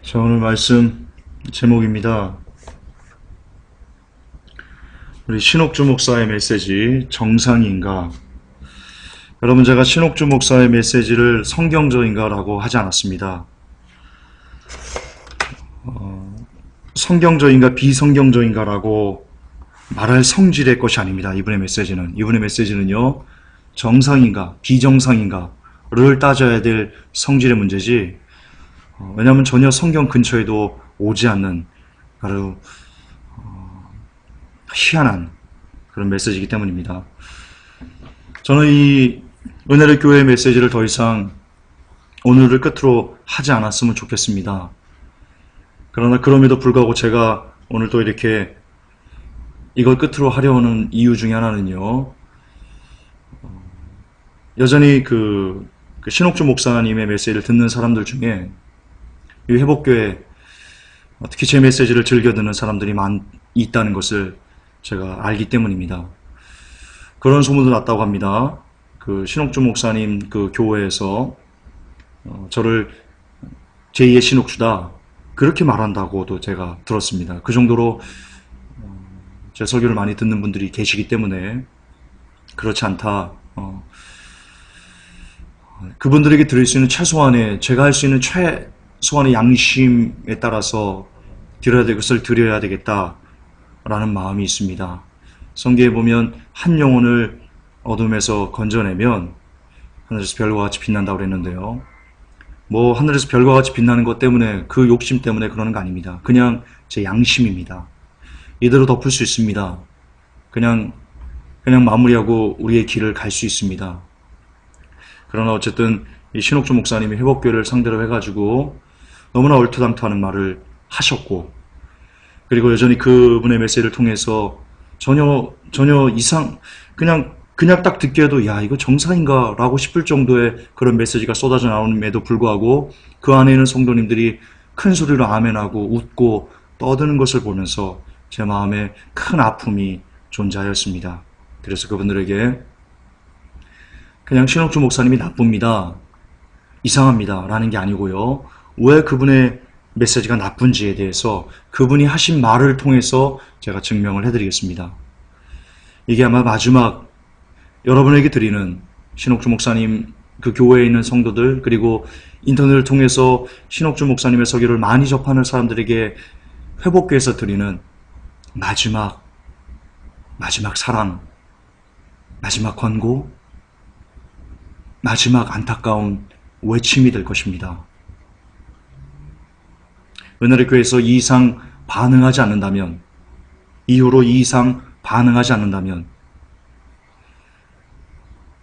자, 오늘 말씀 제목입니다. 우리 신옥주 목사의 메시지, 정상인가? 여러분, 제가 신옥주 목사의 메시지를 성경적인가 라고 하지 않았습니다. 성경적인가 비성경적인가 라고 말할 성질의 것이 아닙니다. 이분의 메시지는요, 정상인가 비정상인가를 따져야 될 성질의 문제지, 왜냐하면 전혀 성경 근처에도 오지 않는 바로 희한한 그런 메시지이기 때문입니다. 저는 이 은혜의 교회의 메시지를 더 이상 오늘을 끝으로 하지 않았으면 좋겠습니다. 그러나 그럼에도 불구하고 제가 오늘 또 이렇게 이걸 끝으로 하려는 이유 중에 하나는요, 여전히 그 신옥주 목사님의 메시지를 듣는 사람들 중에 이 회복교회, 특히 제 메시지를 즐겨 듣는 사람들이 있다는 것을 제가 알기 때문입니다. 그런 소문도 났다고 합니다. 그 신옥주 목사님 그 교회에서 저를 제2의 신옥주다 그렇게 말한다고도 제가 들었습니다. 그 정도로 제 설교를 많이 듣는 분들이 계시기 때문에 그렇지 않다. 그분들에게 드릴 수 있는 최소한의, 제가 할 수 있는 최소한의 양심에 따라서 드려야 될 것을 드려야 되겠다라는 마음이 있습니다. 성경에 보면 한 영혼을 어둠에서 건져내면 하늘에서 별과 같이 빛난다고 그랬는데요. 뭐 하늘에서 별과 같이 빛나는 것 때문에, 그 욕심 때문에 그러는 거 아닙니다. 그냥 제 양심입니다. 이대로 덮을 수 있습니다. 그냥 마무리하고 우리의 길을 갈 수 있습니다. 그러나 어쨌든 이 신옥주 목사님이 회복교회를 상대로 해가지고 너무나 얼토당토하는 말을 하셨고, 그리고 여전히 그분의 메시지를 통해서 전혀 그냥 딱 듣기에도 야, 이거 정상인가 라고 싶을 정도의 그런 메시지가 쏟아져 나오는데도 불구하고 그 안에 있는 성도님들이 큰 소리로 아멘하고 웃고 떠드는 것을 보면서 제 마음에 큰 아픔이 존재하였습니다. 그래서 그분들에게 그냥 신옥주 목사님이 나쁩니다, 이상합니다 라는 게 아니고요, 왜 그분의 메시지가 나쁜지에 대해서 그분이 하신 말을 통해서 제가 증명을 해드리겠습니다. 이게 아마 마지막 여러분에게 드리는, 신옥주 목사님 그 교회에 있는 성도들, 그리고 인터넷을 통해서 신옥주 목사님의 설교를 많이 접하는 사람들에게 회복교에서 드리는 마지막 사랑, 마지막 권고, 마지막 안타까운 외침이 될 것입니다. 은혜의 교회에서 이 이상 반응하지 않는다면, 이후로 이 이상 반응하지 않는다면,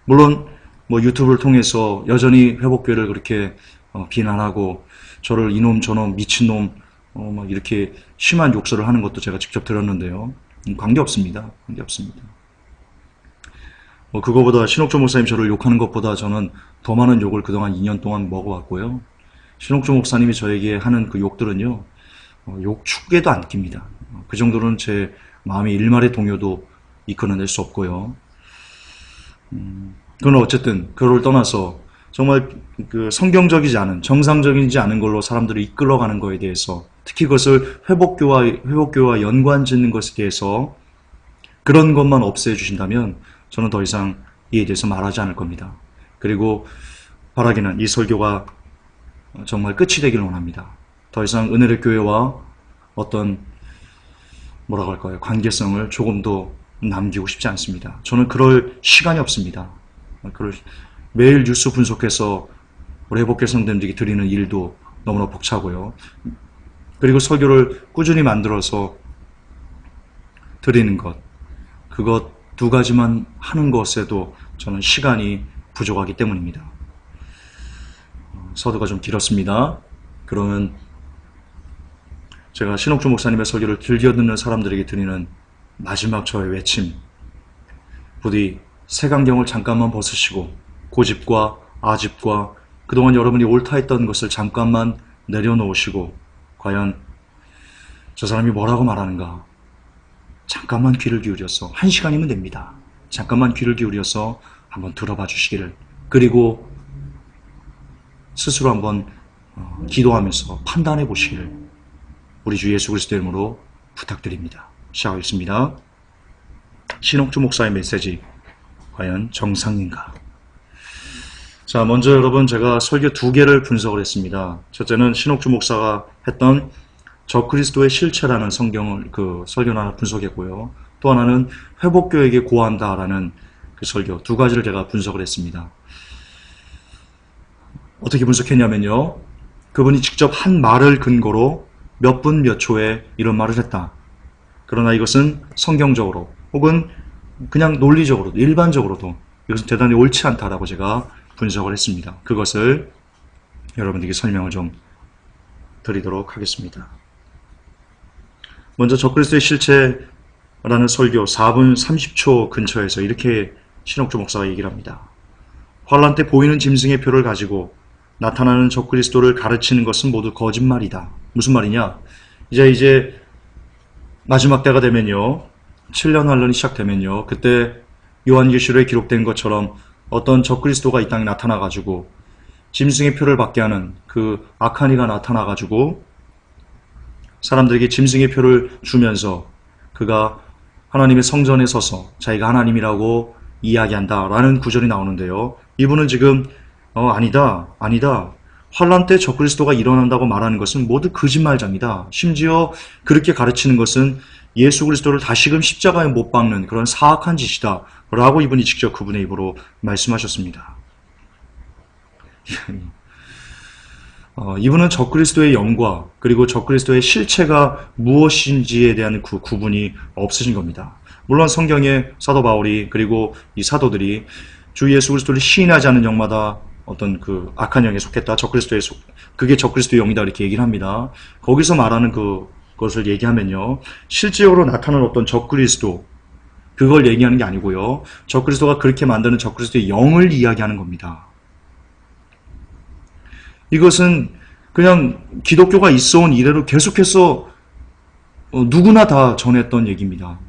물론 뭐 유튜브를 통해서 여전히 회복교회를 그렇게 비난하고 저를 이놈 저놈 미친놈 막 이렇게 심한 욕설을 하는 것도 제가 직접 들었는데요, 관계없습니다. 뭐 그거보다, 신옥주 목사님 저를 욕하는 것보다 저는 더 많은 욕을 그동안 2년 동안 먹어왔고요. 신옥주 목사님이 저에게 하는 그 욕들은요, 욕 축에도 안 낍니다. 그 정도로는 제 마음의 일말의 동요도 이끌어낼 수 없고요. 그러나 어쨌든 그걸 떠나서 정말 그 성경적이지 않은, 정상적이지 않은 걸로 사람들을 이끌어가는 것에 대해서, 특히 그것을 회복교와 연관 짓는 것에 대해서 그런 것만 없애주신다면 저는 더 이상 이에 대해서 말하지 않을 겁니다. 그리고 바라기는 이 설교가 정말 끝이 되기를 원합니다. 더 이상 은혜의 교회와 어떤 뭐라고 할까요, 관계성을 조금도 남기고 싶지 않습니다. 저는 그럴 시간이 없습니다. 매일 뉴스 분석해서 우리 회복교 성도님들에게 드리는 일도 너무나 벅차고요. 그리고 설교를 꾸준히 만들어서 드리는 것, 그것 두 가지만 하는 것에도 저는 시간이 부족하기 때문입니다. 서두가 좀 길었습니다. 그러면 제가 신옥주 목사님의 설교를 즐겨 듣는 사람들에게 드리는 마지막 저의 외침, 부디 색안경을 잠깐만 벗으시고 고집과 아집과 그동안 여러분이 옳다 했던 것을 잠깐만 내려놓으시고, 과연 저 사람이 뭐라고 말하는가, 잠깐만 귀를 기울여서, 1시간이면 됩니다. 잠깐만 귀를 기울여서 한번 들어봐 주시기를, 그리고 스스로 한번 기도하면서 판단해 보시기를 우리 주 예수 그리스도의 이름으로 부탁드립니다. 시작하겠습니다. 신옥주 목사의 메시지, 과연 정상인가? 자, 먼저 여러분, 제가 설교 2개를 분석을 했습니다. 첫째는 신옥주 목사가 했던 적그리스도의 실체라는 성경을 설교를 하나 분석했고요. 또 하나는 회복교에게 고한다라는 그 설교, 2가지를 제가 분석을 했습니다. 어떻게 분석했냐면요, 그분이 직접 한 말을 근거로 몇 분 몇 초에 이런 말을 했다. 그러나 이것은 성경적으로 혹은 그냥 논리적으로도, 일반적으로도 이것은 대단히 옳지 않다라고 제가 분석을 했습니다. 그것을 여러분들에게 설명을 좀 드리도록 하겠습니다. 먼저 적그리스도의 실체라는 설교 4분 30초 근처에서 이렇게 신옥주 목사가 얘기를 합니다. 환란 때 보이는 짐승의 표를 가지고 나타나는 적그리스도를 가르치는 것은 모두 거짓말이다. 무슨 말이냐? 이제 마지막 때가 되면요, 7년 환란이 시작되면요, 그때 요한계시록에 기록된 것처럼 어떤 적그리스도가 이 땅에 나타나가지고 짐승의 표를 받게 하는 그 악한 이가 나타나가지고 사람들에게 짐승의 표를 주면서 그가 하나님의 성전에 서서 자기가 하나님이라고 이야기한다라는 구절이 나오는데요. 이분은 지금 아니다. 환란 때 적그리스도가 일어난다고 말하는 것은 모두 거짓말장이다. 심지어 그렇게 가르치는 것은 예수 그리스도를 다시금 십자가에 못 박는 그런 사악한 짓이다 라고 이분이 직접 그분의 입으로 말씀하셨습니다. 이분은 적그리스도의 영과 그리고 적그리스도의 실체가 무엇인지에 대한 구분이 없으신 겁니다. 물론 성경에 사도 바울이 그리고 이 사도들이 주 예수 그리스도를 시인하지 않는 영마다 어떤 그 악한 영에 속했다, 그게 적그리스도의 영이다 이렇게 얘기를 합니다. 거기서 말하는 그것을 얘기하면요, 실제로 나타나는 어떤 적그리스도, 그걸 얘기하는 게 아니고요, 적그리스도가 그렇게 만드는 적그리스도의 영을 이야기하는 겁니다. 이것은 그냥 기독교가 있어온 이래로 계속해서 누구나 다 전했던 얘기입니다.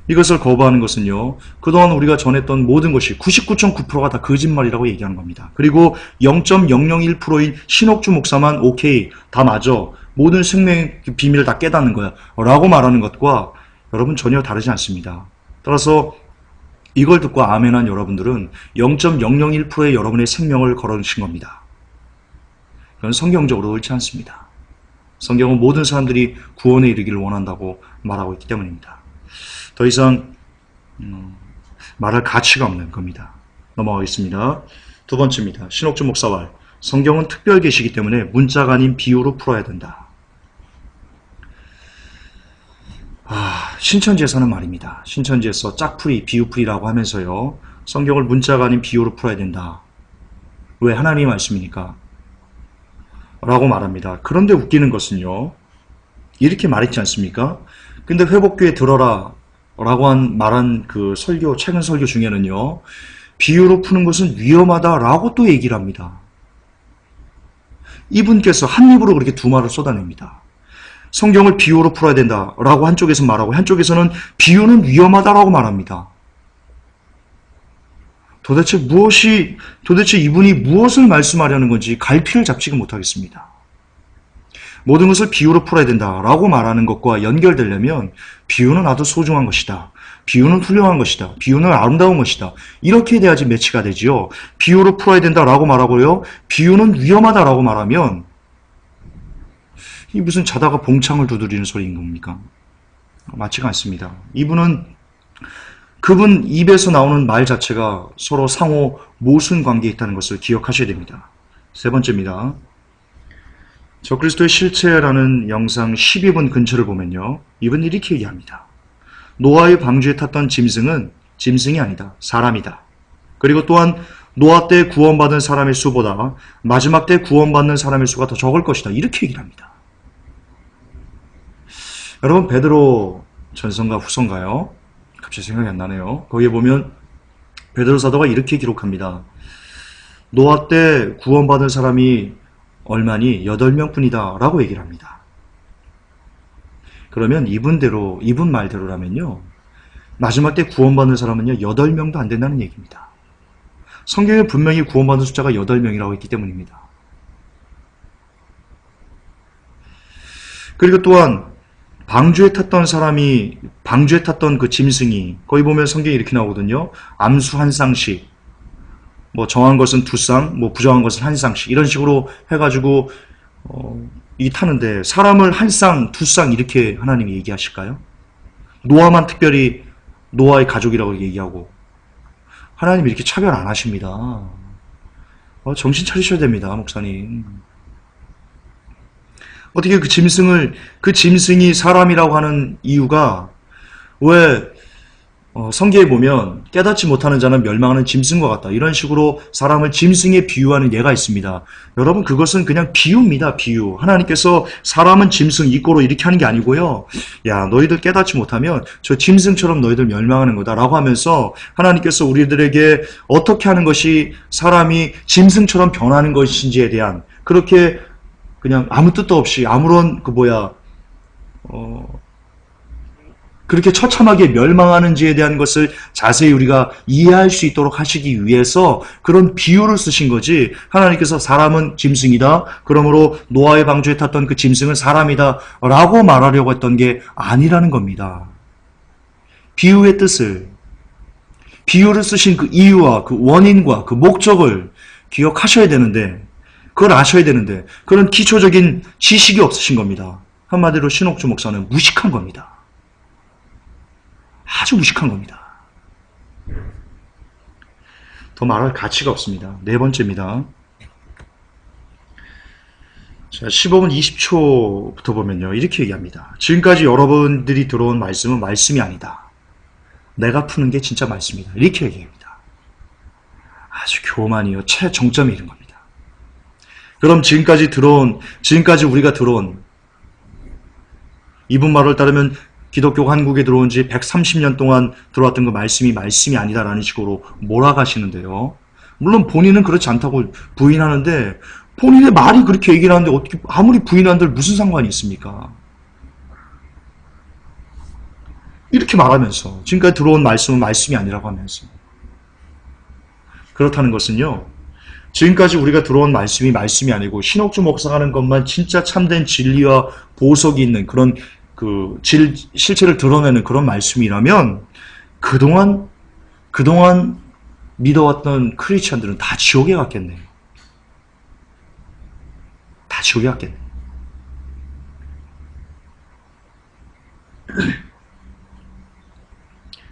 이것을 거부하는 것은요, 그동안 우리가 전했던 모든 것이 99.9%가 다 거짓말이라고 얘기하는 겁니다. 그리고 0.001%인 신옥주 목사만 오케이, 다 맞아, 모든 생명의 비밀을 다 깨닫는 거야 라고 말하는 것과 여러분 전혀 다르지 않습니다. 따라서 이걸 듣고 아멘한 여러분들은 0.001%의 여러분의 생명을 걸어주신 겁니다. 그건 성경적으로 옳지 않습니다. 성경은 모든 사람들이 구원에 이르기를 원한다고 말하고 있기 때문입니다. 더 이상 말할 가치가 없는 겁니다. 넘어가겠습니다. 2번째입니다. 신옥주 목사와 성경은 특별 계시이기 때문에 문자가 아닌 비유로 풀어야 된다. 신천지에서는 말입니다. 신천지에서 짝풀이, 비유풀이라고 하면서요, 성경을 문자가 아닌 비유로 풀어야 된다. 왜? 하나님의 말씀이니까 라고 말합니다. 그런데 웃기는 것은요, 이렇게 말했지 않습니까? 근데 회복교에 들어라 라고 말한 그 설교, 최근 설교 중에는요, 비유로 푸는 것은 위험하다라고 또 얘기를 합니다. 이분께서 한 입으로 그렇게 두 말을 쏟아냅니다. 성경을 비유로 풀어야 된다라고 한쪽에서 말하고 한쪽에서는 비유는 위험하다라고 말합니다. 도대체 이분이 무엇을 말씀하려는 건지 갈피를 잡지가 못하겠습니다. 모든 것을 비유로 풀어야 된다라고 말하는 것과 연결되려면 비유는 아주 소중한 것이다. 비유는 훌륭한 것이다. 비유는 아름다운 것이다. 이렇게 돼야지 매치가 되지요. 비유로 풀어야 된다라고 말하고요, 비유는 위험하다라고 말하면 이 무슨 자다가 봉창을 두드리는 소리인 겁니까? 맞지가 않습니다. 그분 입에서 나오는 말 자체가 서로 상호 모순 관계에 있다는 것을 기억하셔야 됩니다. 3번째입니다. 적그리스도의 실체라는 영상 12분 근처를 보면요, 이분 이렇게 얘기합니다. 노아의 방주에 탔던 짐승은 짐승이 아니다. 사람이다. 그리고 또한 노아 때 구원받은 사람의 수보다 마지막 때 구원받는 사람의 수가 더 적을 것이다. 이렇게 얘기를 합니다. 여러분, 베드로 전서인가 후서인가요? 갑자기 생각이 안 나네요. 거기에 보면 베드로 사도가 이렇게 기록합니다. 노아 때 구원받은 사람이 얼마니? 8명 뿐이다 라고 얘기를 합니다. 그러면 이분 말대로라면요, 마지막 때 구원받는 사람은요 8명도 안 된다는 얘기입니다. 성경에 분명히 구원받는 숫자가 8명이라고 했기 때문입니다. 그리고 또한 방주에 탔던 그 짐승이, 거기 보면 성경에 이렇게 나오거든요. 암수 한 쌍씩, 뭐 정한 것은 두 쌍, 뭐 부정한 것은 한 쌍씩, 이런 식으로 해가지고 이 타는데, 사람을 한 쌍, 두 쌍 이렇게 하나님이 얘기하실까요? 노아만 특별히 노아의 가족이라고 얘기하고, 하나님 이렇게 차별 안 하십니다. 정신 차리셔야 됩니다, 목사님. 어떻게 그 짐승이 사람이라고 하는 이유가, 왜 성경에 보면 깨닫지 못하는 자는 멸망하는 짐승과 같다, 이런 식으로 사람을 짐승에 비유하는 예가 있습니다. 여러분, 그것은 그냥 비유입니다. 비유. 하나님께서 사람은 짐승 이꼬로 이렇게 하는 게 아니고요, 야, 너희들 깨닫지 못하면 저 짐승처럼 너희들 멸망하는 거다 라고 하면서, 하나님께서 우리들에게 어떻게 하는 것이 사람이 짐승처럼 변하는 것인지에 대한, 그렇게 그냥 아무 뜻도 없이 아무런 그렇게 처참하게 멸망하는지에 대한 것을 자세히 우리가 이해할 수 있도록 하시기 위해서 그런 비유를 쓰신 거지, 하나님께서 사람은 짐승이다, 그러므로 노아의 방주에 탔던 그 짐승은 사람이다 라고 말하려고 했던 게 아니라는 겁니다. 비유의 뜻을, 비유를 쓰신 그 이유와 그 원인과 그 목적을 기억하셔야 되는데, 그걸 아셔야 되는데, 그런 기초적인 지식이 없으신 겁니다. 한마디로 신옥주 목사는 무식한 겁니다. 아주 무식한 겁니다. 더 말할 가치가 없습니다. 네 번째입니다. 자, 15분 20초부터 보면요, 이렇게 얘기합니다. 지금까지 여러분들이 들어온 말씀은 말씀이 아니다. 내가 푸는 게 진짜 말씀이다. 이렇게 얘기합니다. 아주 교만이요, 최정점에 이른 겁니다. 그럼 지금까지 우리가 들어온, 이분 말을 따르면 기독교가 한국에 들어온 지 130년 동안 들어왔던 그 말씀이 아니다라는 식으로 몰아가시는데요. 물론 본인은 그렇지 않다고 부인하는데, 본인의 말이 그렇게 얘기를 하는데 어떻게 아무리 부인한들 무슨 상관이 있습니까? 이렇게 말하면서 지금까지 들어온 말씀은 말씀이 아니라고 하면서, 그렇다는 것은요, 지금까지 우리가 들어온 말씀이 아니고 신옥주 목사가 하는 것만 진짜 참된 진리와 보석이 있는 그런 실체를 드러내는 그런 말씀이라면, 그동안 믿어왔던 크리스찬들은 다 지옥에 갔겠네요. 다 지옥에 갔겠네요.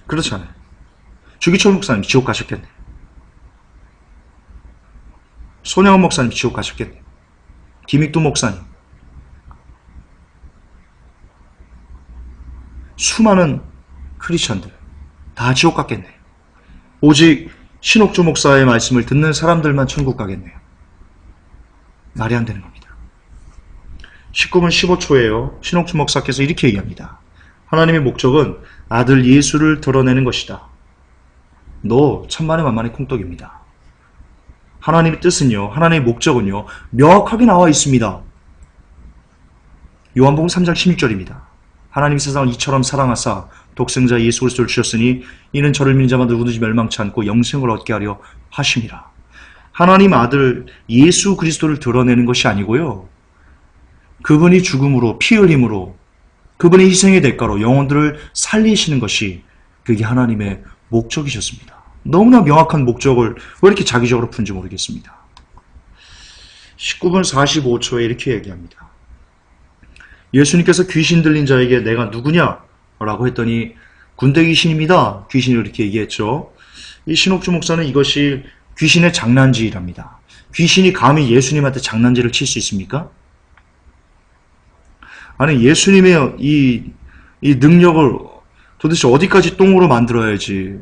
그렇잖아요. 주기철 목사님 지옥 가셨겠네요. 손양원 목사님 지옥 가셨겠네요. 김익두 목사님, 수많은 크리스천들 다 지옥 갔겠네요. 오직 신옥주 목사의 말씀을 듣는 사람들만 천국 가겠네요. 말이 안 되는 겁니다. 19분 15초에요. 신옥주 목사께서 이렇게 얘기합니다. 하나님의 목적은 아들 예수를 드러내는 것이다. 너 천만에 만만의 콩떡입니다. 하나님의 뜻은요, 하나님의 목적은요, 명확하게 나와 있습니다. 요한복음 3장 16절입니다. 하나님이 세상을 이처럼 사랑하사 독생자 예수 그리스도를 주셨으니 이는 저를 믿는 자마다 누구든지 멸망치 않고 영생을 얻게 하려 하심이라. 하나님 아들 예수 그리스도를 드러내는 것이 아니고요, 그분이 죽음으로, 피 흘림으로, 그분의 희생의 대가로 영혼들을 살리시는 것이, 그게 하나님의 목적이셨습니다. 너무나 명확한 목적을 왜 이렇게 자기적으로 푼지 모르겠습니다. 19분 45초에 이렇게 얘기합니다. 예수님께서 귀신 들린 자에게 내가 누구냐? 라고 했더니 군대 귀신입니다. 귀신이 이렇게 얘기했죠. 이 신옥주 목사는 이것이 귀신의 장난질이랍니다. 귀신이 감히 예수님한테 장난질을 칠 수 있습니까? 아니, 예수님의 이 능력을 도대체 어디까지 똥으로 만들어야지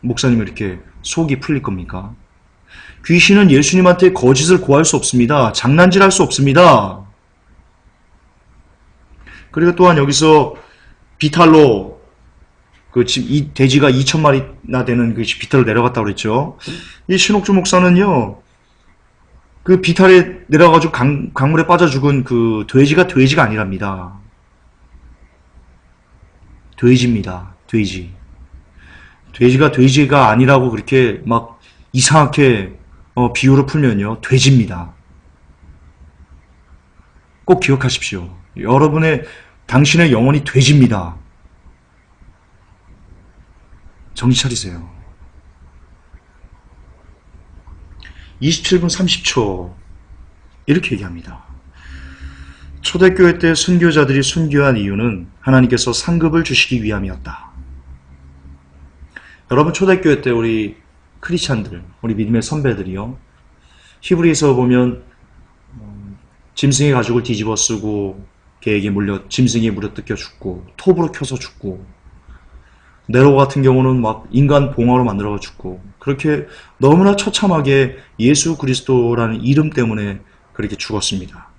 목사님이 이렇게 속이 풀릴 겁니까? 귀신은 예수님한테 거짓을 고할 수 없습니다. 장난질할 수 없습니다. 그리고 또한 여기서 비탈로 이 돼지가 2,000마리나 되는 그 비탈로 내려갔다고 그랬죠. 이 신옥주 목사는요, 그 비탈에 내려가지고 강물에 빠져 죽은 그 돼지가 아니랍니다. 돼지입니다. 돼지. 돼지가 아니라고 그렇게 막 이상하게 비유를 풀면요, 돼지입니다. 꼭 기억하십시오. 당신의 영혼이 돼집니다. 정신 차리세요. 27분 30초 이렇게 얘기합니다. 초대교회 때 순교자들이 순교한 이유는 하나님께서 상급을 주시기 위함이었다. 여러분, 초대교회 때 우리 크리스찬들, 우리 믿음의 선배들이요, 히브리서 보면 짐승의 가죽을 뒤집어 쓰고 개에게 짐승에 물려 뜯겨 죽고 톱으로 켜서 죽고, 네로 같은 경우는 막 인간 봉화로 만들어 죽고, 그렇게 너무나 처참하게 예수 그리스도라는 이름 때문에 그렇게 죽었습니다.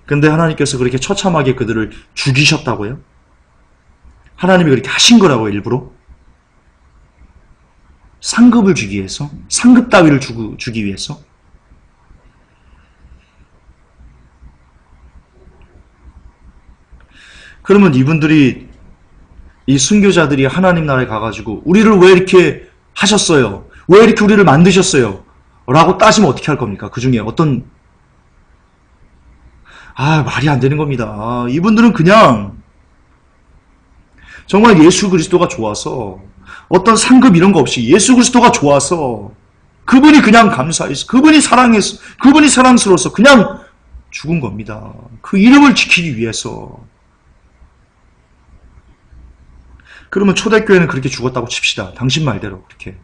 근데 하나님께서 그렇게 처참하게 그들을 죽이셨다고요? 하나님이 그렇게 하신 거라고요, 일부러? 상급을 주기 위해서? 상급 따위를 주기 위해서? 그러면 이분들이, 이 순교자들이 하나님 나라에 가가지고 우리를 왜 이렇게 하셨어요? 왜 이렇게 우리를 만드셨어요? 라고 따지면 어떻게 할 겁니까? 그 중에 말이 안 되는 겁니다. 이분들은 그냥 정말 예수 그리스도가 좋아서, 어떤 상급 이런 거 없이 예수 그리스도가 좋아서, 그분이 그냥 감사해서, 그분이 사랑해서, 그분이 사랑스러워서 그냥 죽은 겁니다. 그 이름을 지키기 위해서. 그러면 초대교회는 그렇게 죽었다고 칩시다. 당신 말대로 그렇게.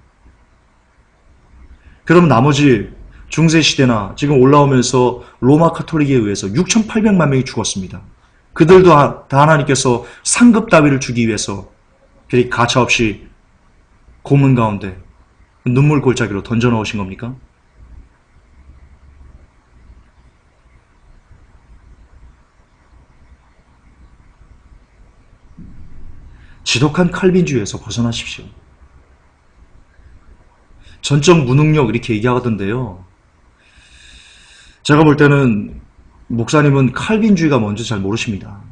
그럼 나머지 중세시대나 지금 올라오면서 로마 카톨릭에 의해서 6,800만 명이 죽었습니다. 그들도 다 하나님께서 상급 따위를 주기 위해서 그렇게 가차없이 고문 가운데 눈물 골짜기로 던져 넣으신 겁니까? 지독한 칼빈주의에서 벗어나십시오. 전적 무능력 이렇게 얘기하던데요. 제가 볼 때는 목사님은 칼빈주의가 뭔지 잘 모르십니다.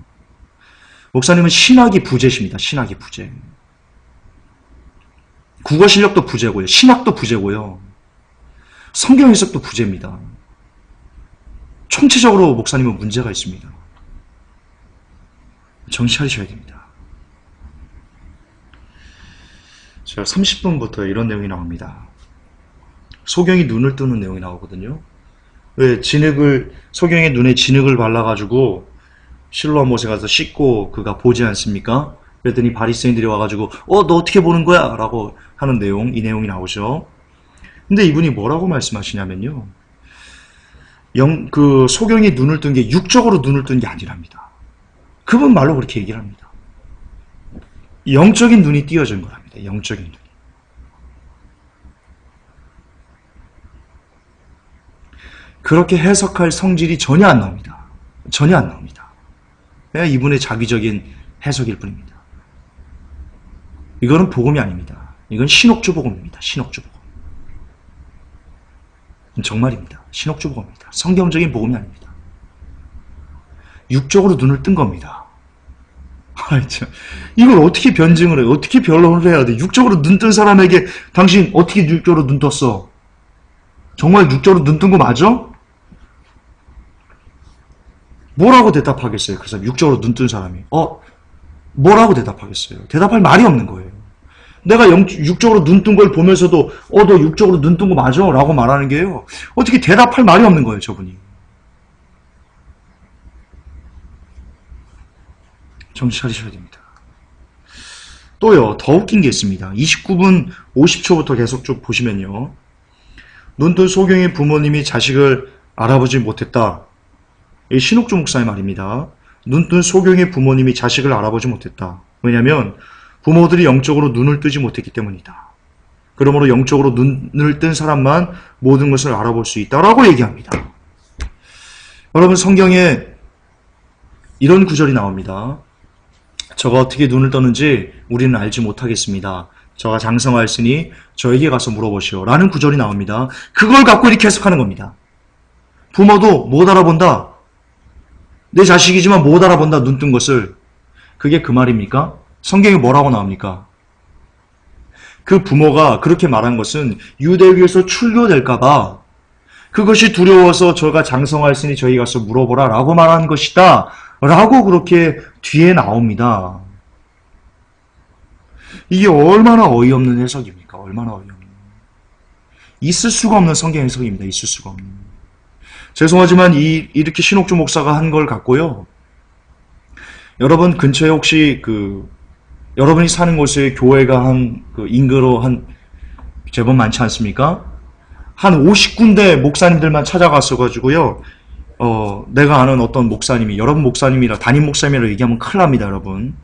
목사님은 신학이 부재십니다. 신학이 부재. 국어 실력도 부재고요. 신학도 부재고요. 성경 해석도 부재입니다. 총체적으로 목사님은 문제가 있습니다. 정신 차리셔야 됩니다. 제가 30분부터 이런 내용이 나옵니다. 소경이 눈을 뜨는 내용이 나오거든요. 왜 소경의 눈에 진흙을 발라가지고 실로암 못에 가서 씻고 그가 보지 않습니까? 그랬더니 바리새인들이 와가지고 너 어떻게 보는 거야? 라고 하는 이 내용이 나오죠. 근데 이분이 뭐라고 말씀하시냐면요, 그 소경이 눈을 뜬 게 육적으로 눈을 뜬 게 아니랍니다. 그분 말로 그렇게 얘기를 합니다. 영적인 눈이 띄어진 거랍니다. 영적인 눈. 그렇게 해석할 성질이 전혀 안 나옵니다. 전혀 안 나옵니다. 그냥 이분의 자기적인 해석일 뿐입니다. 이거는 복음이 아닙니다. 이건 신옥주 복음입니다. 신옥주 복음. 정말입니다. 신옥주 복음입니다. 성경적인 복음이 아닙니다. 육적으로 눈을 뜬 겁니다. 이걸 어떻게 변증을 해요? 어떻게 변론을 해야 돼? 육적으로 눈 뜬 사람에게 당신 어떻게 육적으로 눈 떴어? 정말 육적으로 눈 뜬 거 맞아? 뭐라고 대답하겠어요? 그 사람, 육적으로 눈 뜬 사람이. 뭐라고 대답하겠어요? 대답할 말이 없는 거예요. 내가 육적으로 눈 뜬 걸 보면서도 너 육적으로 눈 뜬 거 맞아? 라고 말하는 게요, 어떻게 대답할 말이 없는 거예요, 저분이. 정신 차리셔야 됩니다. 또요, 더 웃긴 게 있습니다. 29분 50초부터 계속 쭉 보시면요, 눈뜬 소경의 부모님이 자식을 알아보지 못했다. 이 신옥주 목사의 말입니다. 눈뜬 소경의 부모님이 자식을 알아보지 못했다. 왜냐하면 부모들이 영적으로 눈을 뜨지 못했기 때문이다. 그러므로 영적으로 눈을 뜬 사람만 모든 것을 알아볼 수 있다라고 얘기합니다. 여러분, 성경에 이런 구절이 나옵니다. 저가 어떻게 눈을 떴는지 우리는 알지 못하겠습니다. 저가 장성하였으니 저에게 가서 물어보시오. 라는 구절이 나옵니다. 그걸 갖고 이렇게 해석하는 겁니다. 부모도 못 알아본다. 내 자식이지만 못 알아본다, 눈 뜬 것을. 그게 그 말입니까? 성경에 뭐라고 나옵니까? 그 부모가 그렇게 말한 것은 유대교에서 출교될까봐 그것이 두려워서 저가 장성하였으니 저희 가서 물어보라 라고 말한 것이다 라고 그렇게 뒤에 나옵니다. 이게 얼마나 어이없는 해석입니까? 얼마나 어이없는. 있을 수가 없는 성경 해석입니다. 있을 수가 없는. 죄송하지만 이렇게 신옥주 목사가 한 걸 갖고요. 여러분 근처에 혹시 여러분이 사는 곳에 교회가 인구로 제법 많지 않습니까? 한 50군데 목사님들만 찾아갔어가지고요. 내가 아는 어떤 목사님이, 여러분 목사님이라, 담임 목사님이라 얘기하면 큰일 납니다, 여러분.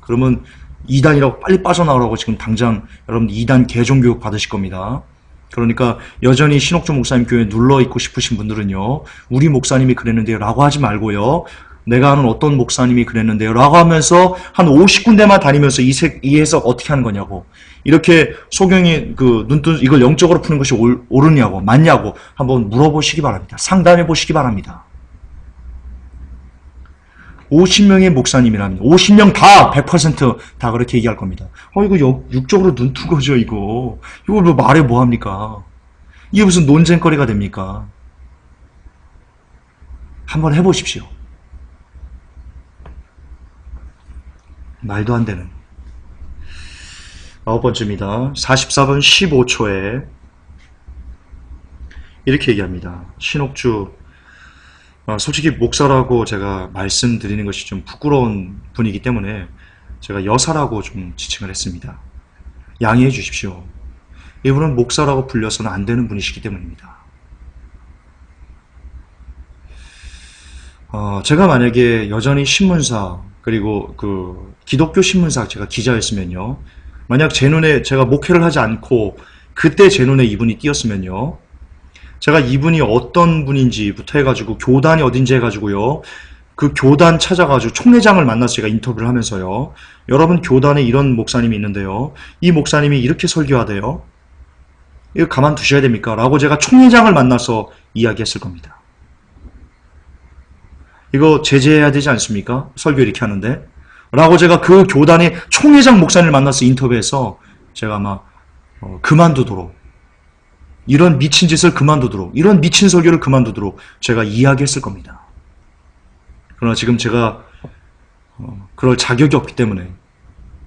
그러면 2단이라고 빨리 빠져나오라고 지금 당장 여러분 2단 개종교육 받으실 겁니다. 그러니까 여전히 신옥주 목사님 교회에 눌러있고 싶으신 분들은요, 우리 목사님이 그랬는데요 라고 하지 말고요, 내가 아는 어떤 목사님이 그랬는데요 라고 하면서 한 50군데만 다니면서 이 해석 어떻게 하는 거냐고, 이렇게 소경이 이걸 영적으로 푸는 것이 옳으냐고 맞냐고 한번 물어보시기 바랍니다. 상담해 보시기 바랍니다. 50명의 목사님이랍니다. 50명 다 100% 그렇게 얘기할 겁니다. 이거 육적으로 눈 뜬 거죠, 이거. 이걸 뭐 말해 뭐 합니까? 이게 무슨 논쟁거리가 됩니까? 한번 해보십시오. 말도 안 되는. 9번째입니다. 44분 15초에 이렇게 얘기합니다. 신옥주, 솔직히 목사라고 제가 말씀드리는 것이 좀 부끄러운 분이기 때문에 제가 여사라고 좀 지칭을 했습니다. 양해해 주십시오. 이분은 목사라고 불려서는 안 되는 분이시기 때문입니다. 제가 만약에 여전히 신문사, 그리고 기독교 신문사 제가 기자였으면요, 만약 제 눈에 제가 목회를 하지 않고 그때 제 눈에 이분이 띄었으면요, 제가 이분이 어떤 분인지부터 해가지고 교단이 어딘지 해가지고요, 그 교단 찾아가지고 총회장을 만나서 제가 인터뷰를 하면서요, 여러분 교단에 이런 목사님이 있는데요, 이 목사님이 이렇게 설교하대요, 이거 가만두셔야 됩니까? 라고 제가 총회장을 만나서 이야기했을 겁니다. 이거 제재해야 되지 않습니까? 설교 이렇게 하는데 라고 제가 그 교단의 총회장 목사님을 만나서 인터뷰해서 제가 아마 그만두도록, 이런 미친 짓을 그만두도록, 이런 미친 설교를 그만두도록 제가 이야기했을 겁니다. 그러나 지금 제가 그럴 자격이 없기 때문에,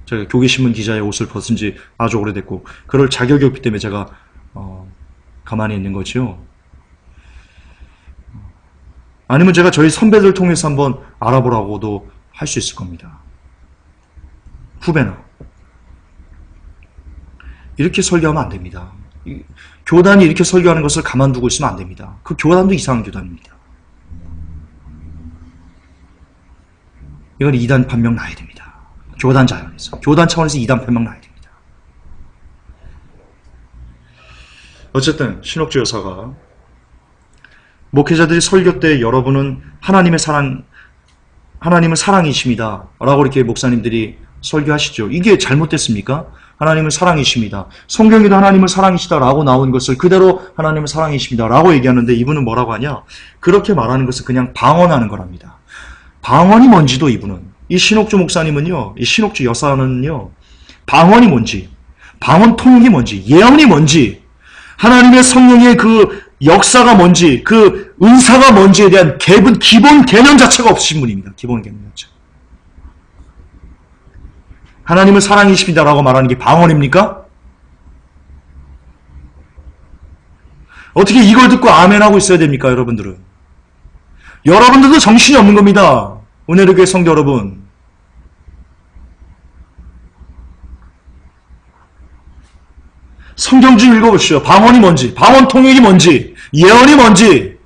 제가 교계신문 기자의 옷을 벗은 지 아주 오래됐고 그럴 자격이 없기 때문에 제가 가만히 있는 거죠. 아니면 제가 저희 선배들 통해서 한번 알아보라고도 할 수 있을 겁니다. 후배나. 이렇게 설교하면 안 됩니다. 교단이 이렇게 설교하는 것을 가만두고 있으면 안 됩니다. 그 교단도 이상한 교단입니다. 이건 2단 판명 나야 됩니다. 교단 자연에서. 교단 차원에서 2단 판명 나야 됩니다. 어쨌든 신옥주 여사가 목회자들이 설교 때 여러분은 하나님은 사랑이십니다 라고 이렇게 목사님들이 설교하시죠. 이게 잘못됐습니까? 하나님은 사랑이십니다. 성경에도 하나님은 사랑이시다 라고 나온 것을 그대로 하나님은 사랑이십니다 라고 얘기하는데, 이분은 뭐라고 하냐? 그렇게 말하는 것은 그냥 방언하는 거랍니다. 방언이 뭔지도 이분은, 이 신옥주 목사님은요, 이 신옥주 여사는요, 방언이 뭔지, 방언 통역이 뭔지, 예언이 뭔지, 하나님의 성령의 역사가 뭔지, 은사가 뭔지에 대한 기본 개념 자체가 없으신 분입니다. 기본 개념 자체. 하나님은 사랑이십니다라고 말하는 게 방언입니까? 어떻게 이걸 듣고 아멘하고 있어야 됩니까, 여러분들은? 여러분들도 정신이 없는 겁니다. 은혜의 교회 성도 여러분. 성경 좀 읽어보시오. 방언이 뭔지, 방언 통역이 뭔지, 예언이 뭔지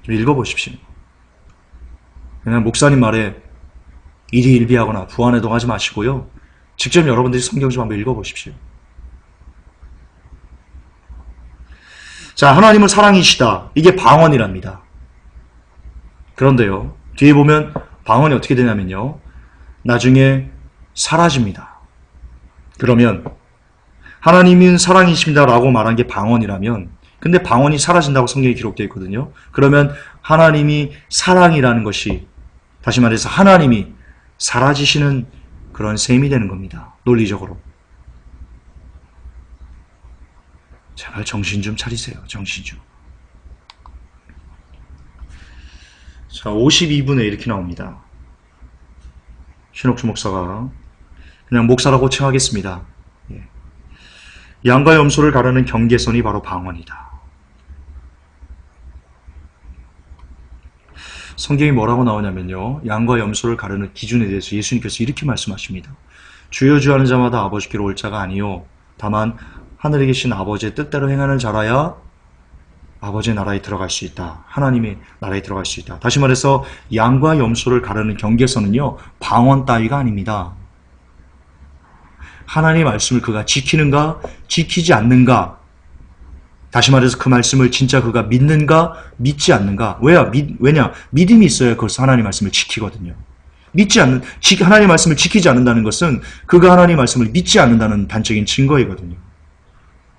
좀 읽어보십시오. 그냥 목사님 말에 일희일비하거나 부안해동하지 마시고요, 직접 여러분들이 성경 좀 한번 읽어보십시오. 자, 하나님은 사랑이시다. 이게 방언이랍니다. 그런데요, 뒤에 보면 방언이 어떻게 되냐면요, 나중에 사라집니다. 그러면 하나님은 사랑이십니다 라고 말한 게 방언이라면, 근데 방언이 사라진다고 성경에 기록되어 있거든요. 그러면 하나님이 사랑이라는 것이, 다시 말해서 하나님이 사라지시는 그런 셈이 되는 겁니다. 논리적으로. 제발 정신 좀 차리세요. 정신 좀. 자, 52분에 이렇게 나옵니다. 신옥주 목사가 그냥 목사라고 칭하겠습니다. 예. 양과 염소를 가르는 경계선이 바로 방언이다. 성경이 뭐라고 나오냐면요. 양과 염소를 가르는 기준에 대해서 예수님께서 이렇게 말씀하십니다. 주여 주여 하는 자마다 아버지께로 올 자가 아니요 다만 하늘에 계신 아버지의 뜻대로 행하는 자라야 아버지의 나라에 들어갈 수 있다. 하나님의 나라에 들어갈 수 있다. 다시 말해서 양과 염소를 가르는 경계선은요. 방언 따위가 아닙니다. 하나님의 말씀을 그가 지키는가 지키지 않는가. 다시 말해서 그 말씀을 진짜 그가 믿는가 믿지 않는가. 왜냐? 믿음이 있어야 그것을 하나님의 말씀을 지키거든요. 하나님의 말씀을 지키지 않는다는 것은 그가 하나님의 말씀을 믿지 않는다는 단적인 증거이거든요.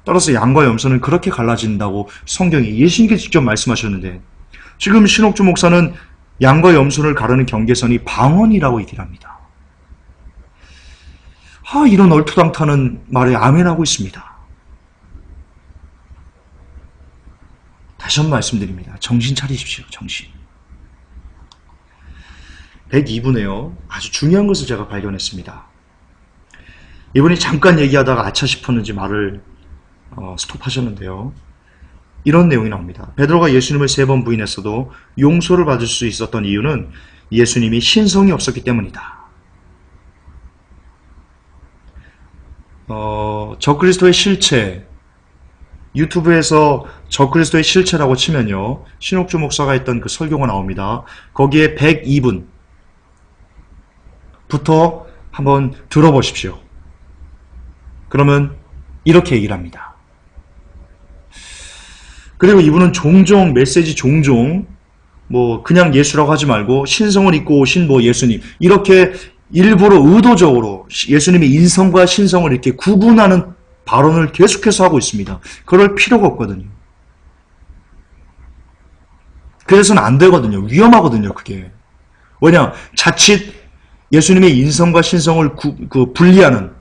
따라서 양과 염소는 그렇게 갈라진다고 성경이 예수님께서 직접 말씀하셨는데 지금 신옥주 목사는 양과 염소를 가르는 경계선이 방언이라고 얘기를 합니다. 이런 얼토당타는 말에 아멘하고 있습니다. 다시 한번 말씀드립니다. 정신 차리십시오. 정신. 102분에요. 아주 중요한 것을 제가 발견했습니다. 이분이 잠깐 얘기하다가 아차 싶었는지 말을 스톱하셨는데요. 이런 내용이 나옵니다. 베드로가 예수님을 3번 부인했어도 용서를 받을 수 있었던 이유는 예수님이 신성이 없었기 때문이다. 적그리스도의 실체, 유튜브에서 적그리스도의 실체라고 치면요. 신옥주 목사가 했던 그 설교가 나옵니다. 거기에 102분부터 한번 들어보십시오. 그러면 이렇게 얘기를 합니다. 그리고 이분은 종종 그냥 예수라고 하지 말고 신성을 입고 오신 예수님 이렇게 일부러 의도적으로 예수님의 인성과 신성을 이렇게 구분하는 발언을 계속해서 하고 있습니다. 그럴 필요가 없거든요. 그래서는 안 되거든요. 위험하거든요. 그게. 왜냐? 자칫 예수님의 인성과 신성을 분리하는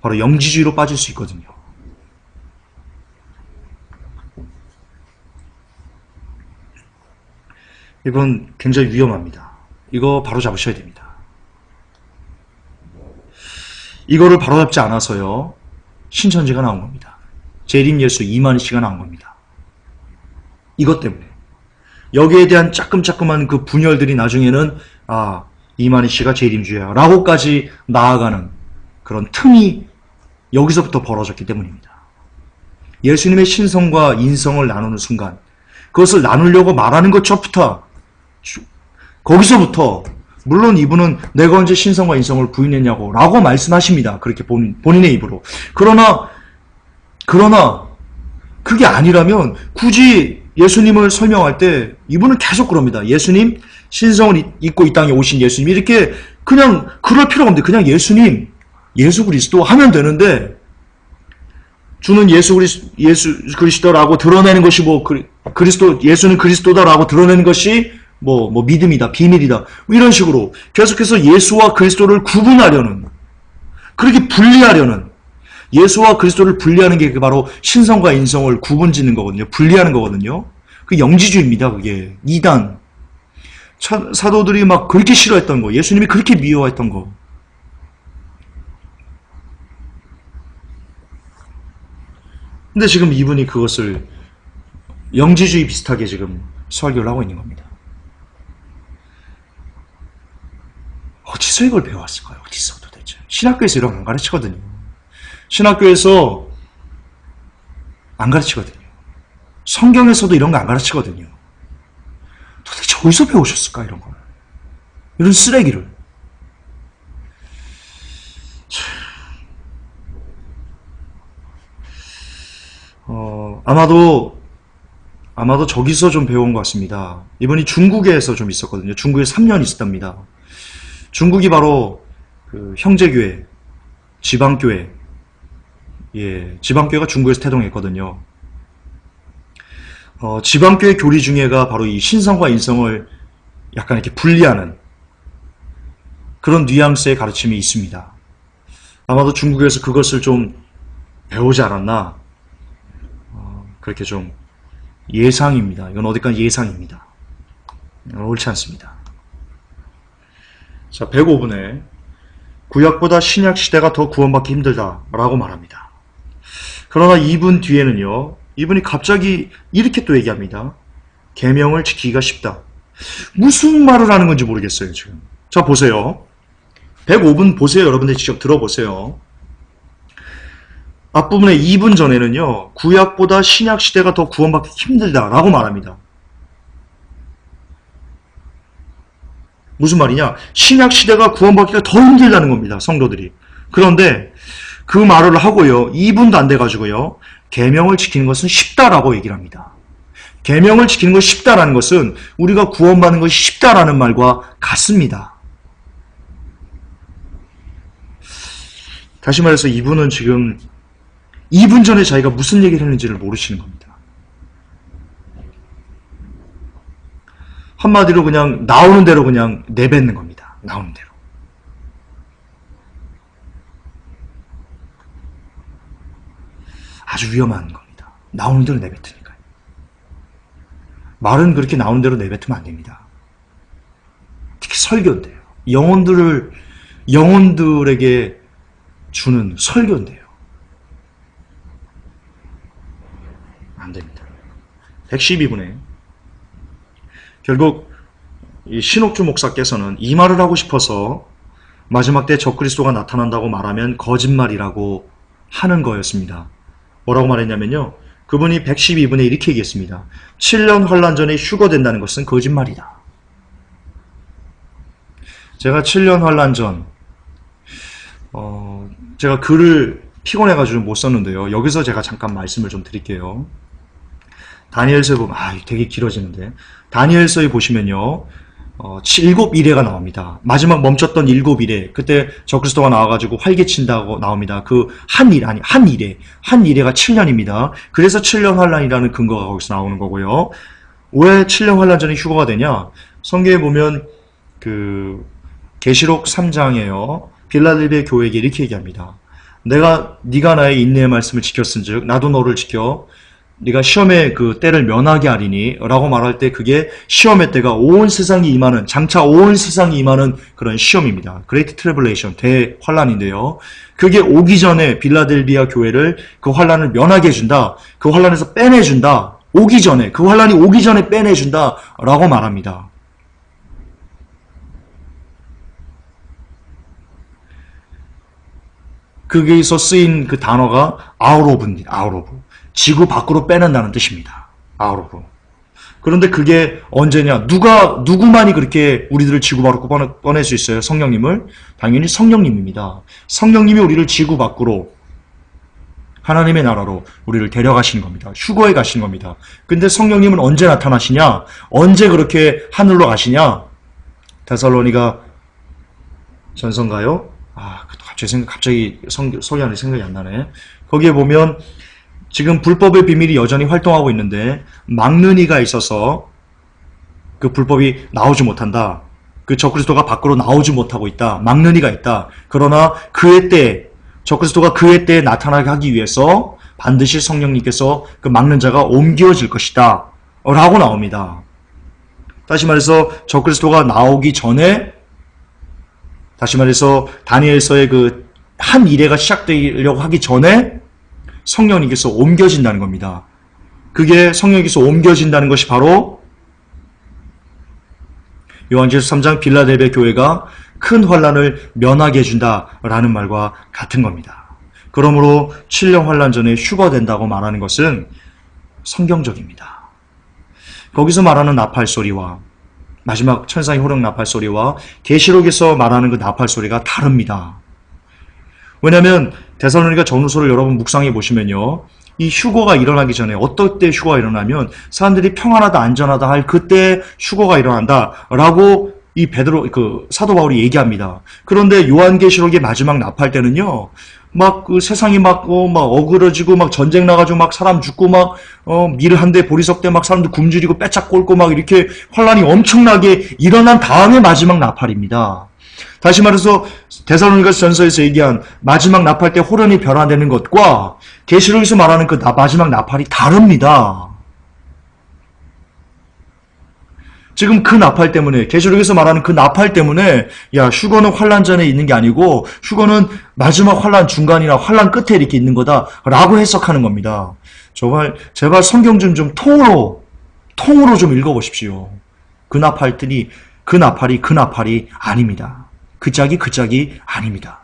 바로 영지주의로 빠질 수 있거든요. 이건 굉장히 위험합니다. 이거 바로 잡으셔야 됩니다. 이거를 바로잡지 않아서요. 신천지가 나온 겁니다. 재림 예수 이만희 씨가 나온 겁니다. 이것 때문에. 여기에 대한 짜끔짜끔한 그 분열들이 나중에는 이만희 씨가 재림주야 라고까지 나아가는 그런 틈이 여기서부터 벌어졌기 때문입니다. 예수님의 신성과 인성을 나누는 순간 그것을 나누려고 말하는 거기서부터 물론 이분은 내가 언제 신성과 인성을 부인했냐고 라고 말씀하십니다. 그렇게 본인의 입으로. 그러나 그게 아니라면 굳이 예수님을 설명할 때 이분은 계속 그럽니다. 예수님, 신성을 입고 이 땅에 오신 예수님 이렇게 그냥 그럴 필요가 없는데 그냥 예수님, 예수 그리스도 하면 되는데 주는 예수 그리스도라고 드러내는 것이 예수는 그리스도다라고 드러내는 것이 믿음이다, 비밀이다. 이런 식으로 계속해서 예수와 그리스도를 구분하려는, 그렇게 분리하려는, 예수와 그리스도를 분리하는 게 바로 신성과 인성을 구분짓는 거거든요. 분리하는 거거든요. 그 영지주의입니다, 그게. 이단. 사도들이 막 그렇게 싫어했던 거, 예수님이 그렇게 미워했던 거. 근데 지금 이분이 그것을 영지주의 비슷하게 지금 설교를 하고 있는 겁니다. 어디서 이걸 배워왔을까요? 어디서 도대체? 신학교에서 이런 거 안 가르치거든요. 신학교에서 안 가르치거든요. 성경에서도 이런 거 안 가르치거든요. 도대체 어디서 배우셨을까 이런 걸? 이런 쓰레기를. 아마도 저기서 좀 배운 것 같습니다. 이분이 중국에서 좀 있었거든요. 중국에 3년 있었답니다. 중국이 바로 그 형제교회, 지방교회, 지방교회가 중국에서 태동했거든요. 지방교회 교리 중에가 바로 이 신성과 인성을 약간 이렇게 분리하는 그런 뉘앙스의 가르침이 있습니다. 아마도 중국에서 그것을 좀 배우지 않았나, 그렇게 좀 예상입니다. 이건 어디까지 예상입니다. 옳지 않습니다. 자, 105분에 구약보다 신약 시대가 더 구원받기 힘들다라고 말합니다. 그러나 2분 뒤에는요, 이분이 갑자기 이렇게 또 얘기합니다. 계명을 지키기가 쉽다. 무슨 말을 하는 건지 모르겠어요, 지금. 자, 보세요. 105분 보세요. 여러분들 직접 들어보세요. 앞부분에 2분 전에는요, 구약보다 신약 시대가 더 구원받기 힘들다라고 말합니다. 무슨 말이냐? 신약 시대가 구원받기가 더 힘들다는 겁니다, 성도들이. 그런데 그 말을 하고요, 2분도 안 돼가지고요, 계명을 지키는 것은 쉽다라고 얘기를 합니다. 계명을 지키는 것이 쉽다라는 것은 우리가 구원받는 것이 쉽다라는 말과 같습니다. 다시 말해서 이분은 지금 2분 전에 자기가 무슨 얘기를 했는지를 모르시는 겁니다. 한마디로 그냥 나오는 대로 그냥 내뱉는 겁니다. 나오는 대로. 아주 위험한 겁니다. 나오는 대로 내뱉으니까요. 말은 그렇게 나오는 대로 내뱉으면 안 됩니다. 특히 설교인데요. 영혼들에게 주는 설교인데요. 안 됩니다. 112분에 결국 이 신옥주 목사께서는 이 말을 하고 싶어서 마지막 때 적그리스도가 나타난다고 말하면 거짓말이라고 하는 거였습니다. 뭐라고 말했냐면요. 그분이 112분에 이렇게 얘기했습니다. 7년 환란 전에 휴거된다는 것은 거짓말이다. 제가 7년 환란 전 제가 글을 피곤해가지고 못 썼는데요. 여기서 제가 잠깐 말씀을 좀 드릴게요. 다니엘서에 보면 되게 길어지는데 다니엘서에 보시면요. 7일가 나옵니다. 마지막 멈췄던 7일에 그때 적그리스도가 나와가지고 활개친다고 나옵니다. 그 한 일에가 7년입니다. 그래서 7년 환란이라는 근거가 거기서 나오는 거고요. 왜 7년 환란 전에 휴거가 되냐? 성경에 보면 그 계시록 3장에요. 빌라델비아 교회에게 이렇게 얘기합니다. 네가 나의 인내의 말씀을 지켰은즉 나도 너를 지켜 네가 시험의 그 때를 면하게 하리니 라고 말할 때 그게 시험의 때가 온 세상이 임하는 장차 온 세상이 임하는 그런 시험입니다. 그레이트 트래블레이션 대환란인데요. 그게 오기 전에 빌라델비아 교회를 그 환란을 면하게 해준다. 그 환란에서 빼내준다. 오기 전에 그 환란이 오기 전에 빼내준다 라고 말합니다. 거기서 쓰인 그 단어가 아웃오브입니다. 아웃오브. 지구 밖으로 빼낸다는 뜻입니다. 아웃오브. 그런데 그게 언제냐? 누구만이 그렇게 우리들을 지구 밖으로 꺼낼 수 있어요? 성령님을? 당연히 성령님입니다. 성령님이 우리를 지구 밖으로 하나님의 나라로 우리를 데려가시는 겁니다. 휴거에 가시는 겁니다. 근데 성령님은 언제 나타나시냐? 언제 그렇게 하늘로 가시냐? 데살로니가 전서인가요? 갑자기 소개하는 생각이 안 나네. 거기에 보면 지금 불법의 비밀이 여전히 활동하고 있는데 막는 이가 있어서 그 불법이 나오지 못한다. 그 적그리스도가 밖으로 나오지 못하고 있다. 막는 이가 있다. 그러나 그의 때 적그리스도가 그의 때에 나타나게 하기 위해서 반드시 성령님께서 그 막는 자가 옮겨질 것이다. 라고 나옵니다. 다시 말해서 적그리스도가 나오기 전에 다시 말해서 다니엘서의 그 한 이래가 시작되려고 하기 전에 성령님께서 옮겨진다는 겁니다. 그게 성령님께서 옮겨진다는 것이 바로 요한계시록 3장 빌라델비아 교회가 큰 환란을 면하게 해준다라는 말과 같은 겁니다. 그러므로 7년 환란 전에 휴거된다고 말하는 것은 성경적입니다. 거기서 말하는 나팔 소리와 마지막 천상의 호령 나팔 소리와 계시록에서 말하는 그 나팔 소리가 다릅니다. 왜냐하면 데살로니가 전후서를 여러분 묵상해 보시면요. 이 휴거가 일어나기 전에 어떨 때 휴거가 일어나면 사람들이 평안하다 안전하다 할 그때 휴거가 일어난다라고 이 사도 바울이 얘기합니다. 그런데 요한계시록의 마지막 나팔 때는요. 막 그 세상이 막 어그러지고 막 전쟁 나가지고 막 사람 죽고 막 밀 한 대 보리석 대 막 사람들 굶주리고 빼짝 꼴고 막 이렇게 환란이 엄청나게 일어난 다음에 마지막 나팔입니다. 다시 말해서 데살로니가 전서에서 얘기한 마지막 나팔 때 호련이 변화되는 것과 계시록에서 말하는 그 마지막 나팔이 다릅니다. 지금 그 나팔 때문에, 계시록에서 말하는 그 나팔 때문에 야, 휴거는 환란 전에 있는 게 아니고 휴거는 마지막 환란 중간이나 환란 끝에 이렇게 있는 거다라고 해석하는 겁니다. 제발 성경 좀 통으로 좀 읽어보십시오. 그 나팔이 그 나팔이 아닙니다. 그 짝이 아닙니다.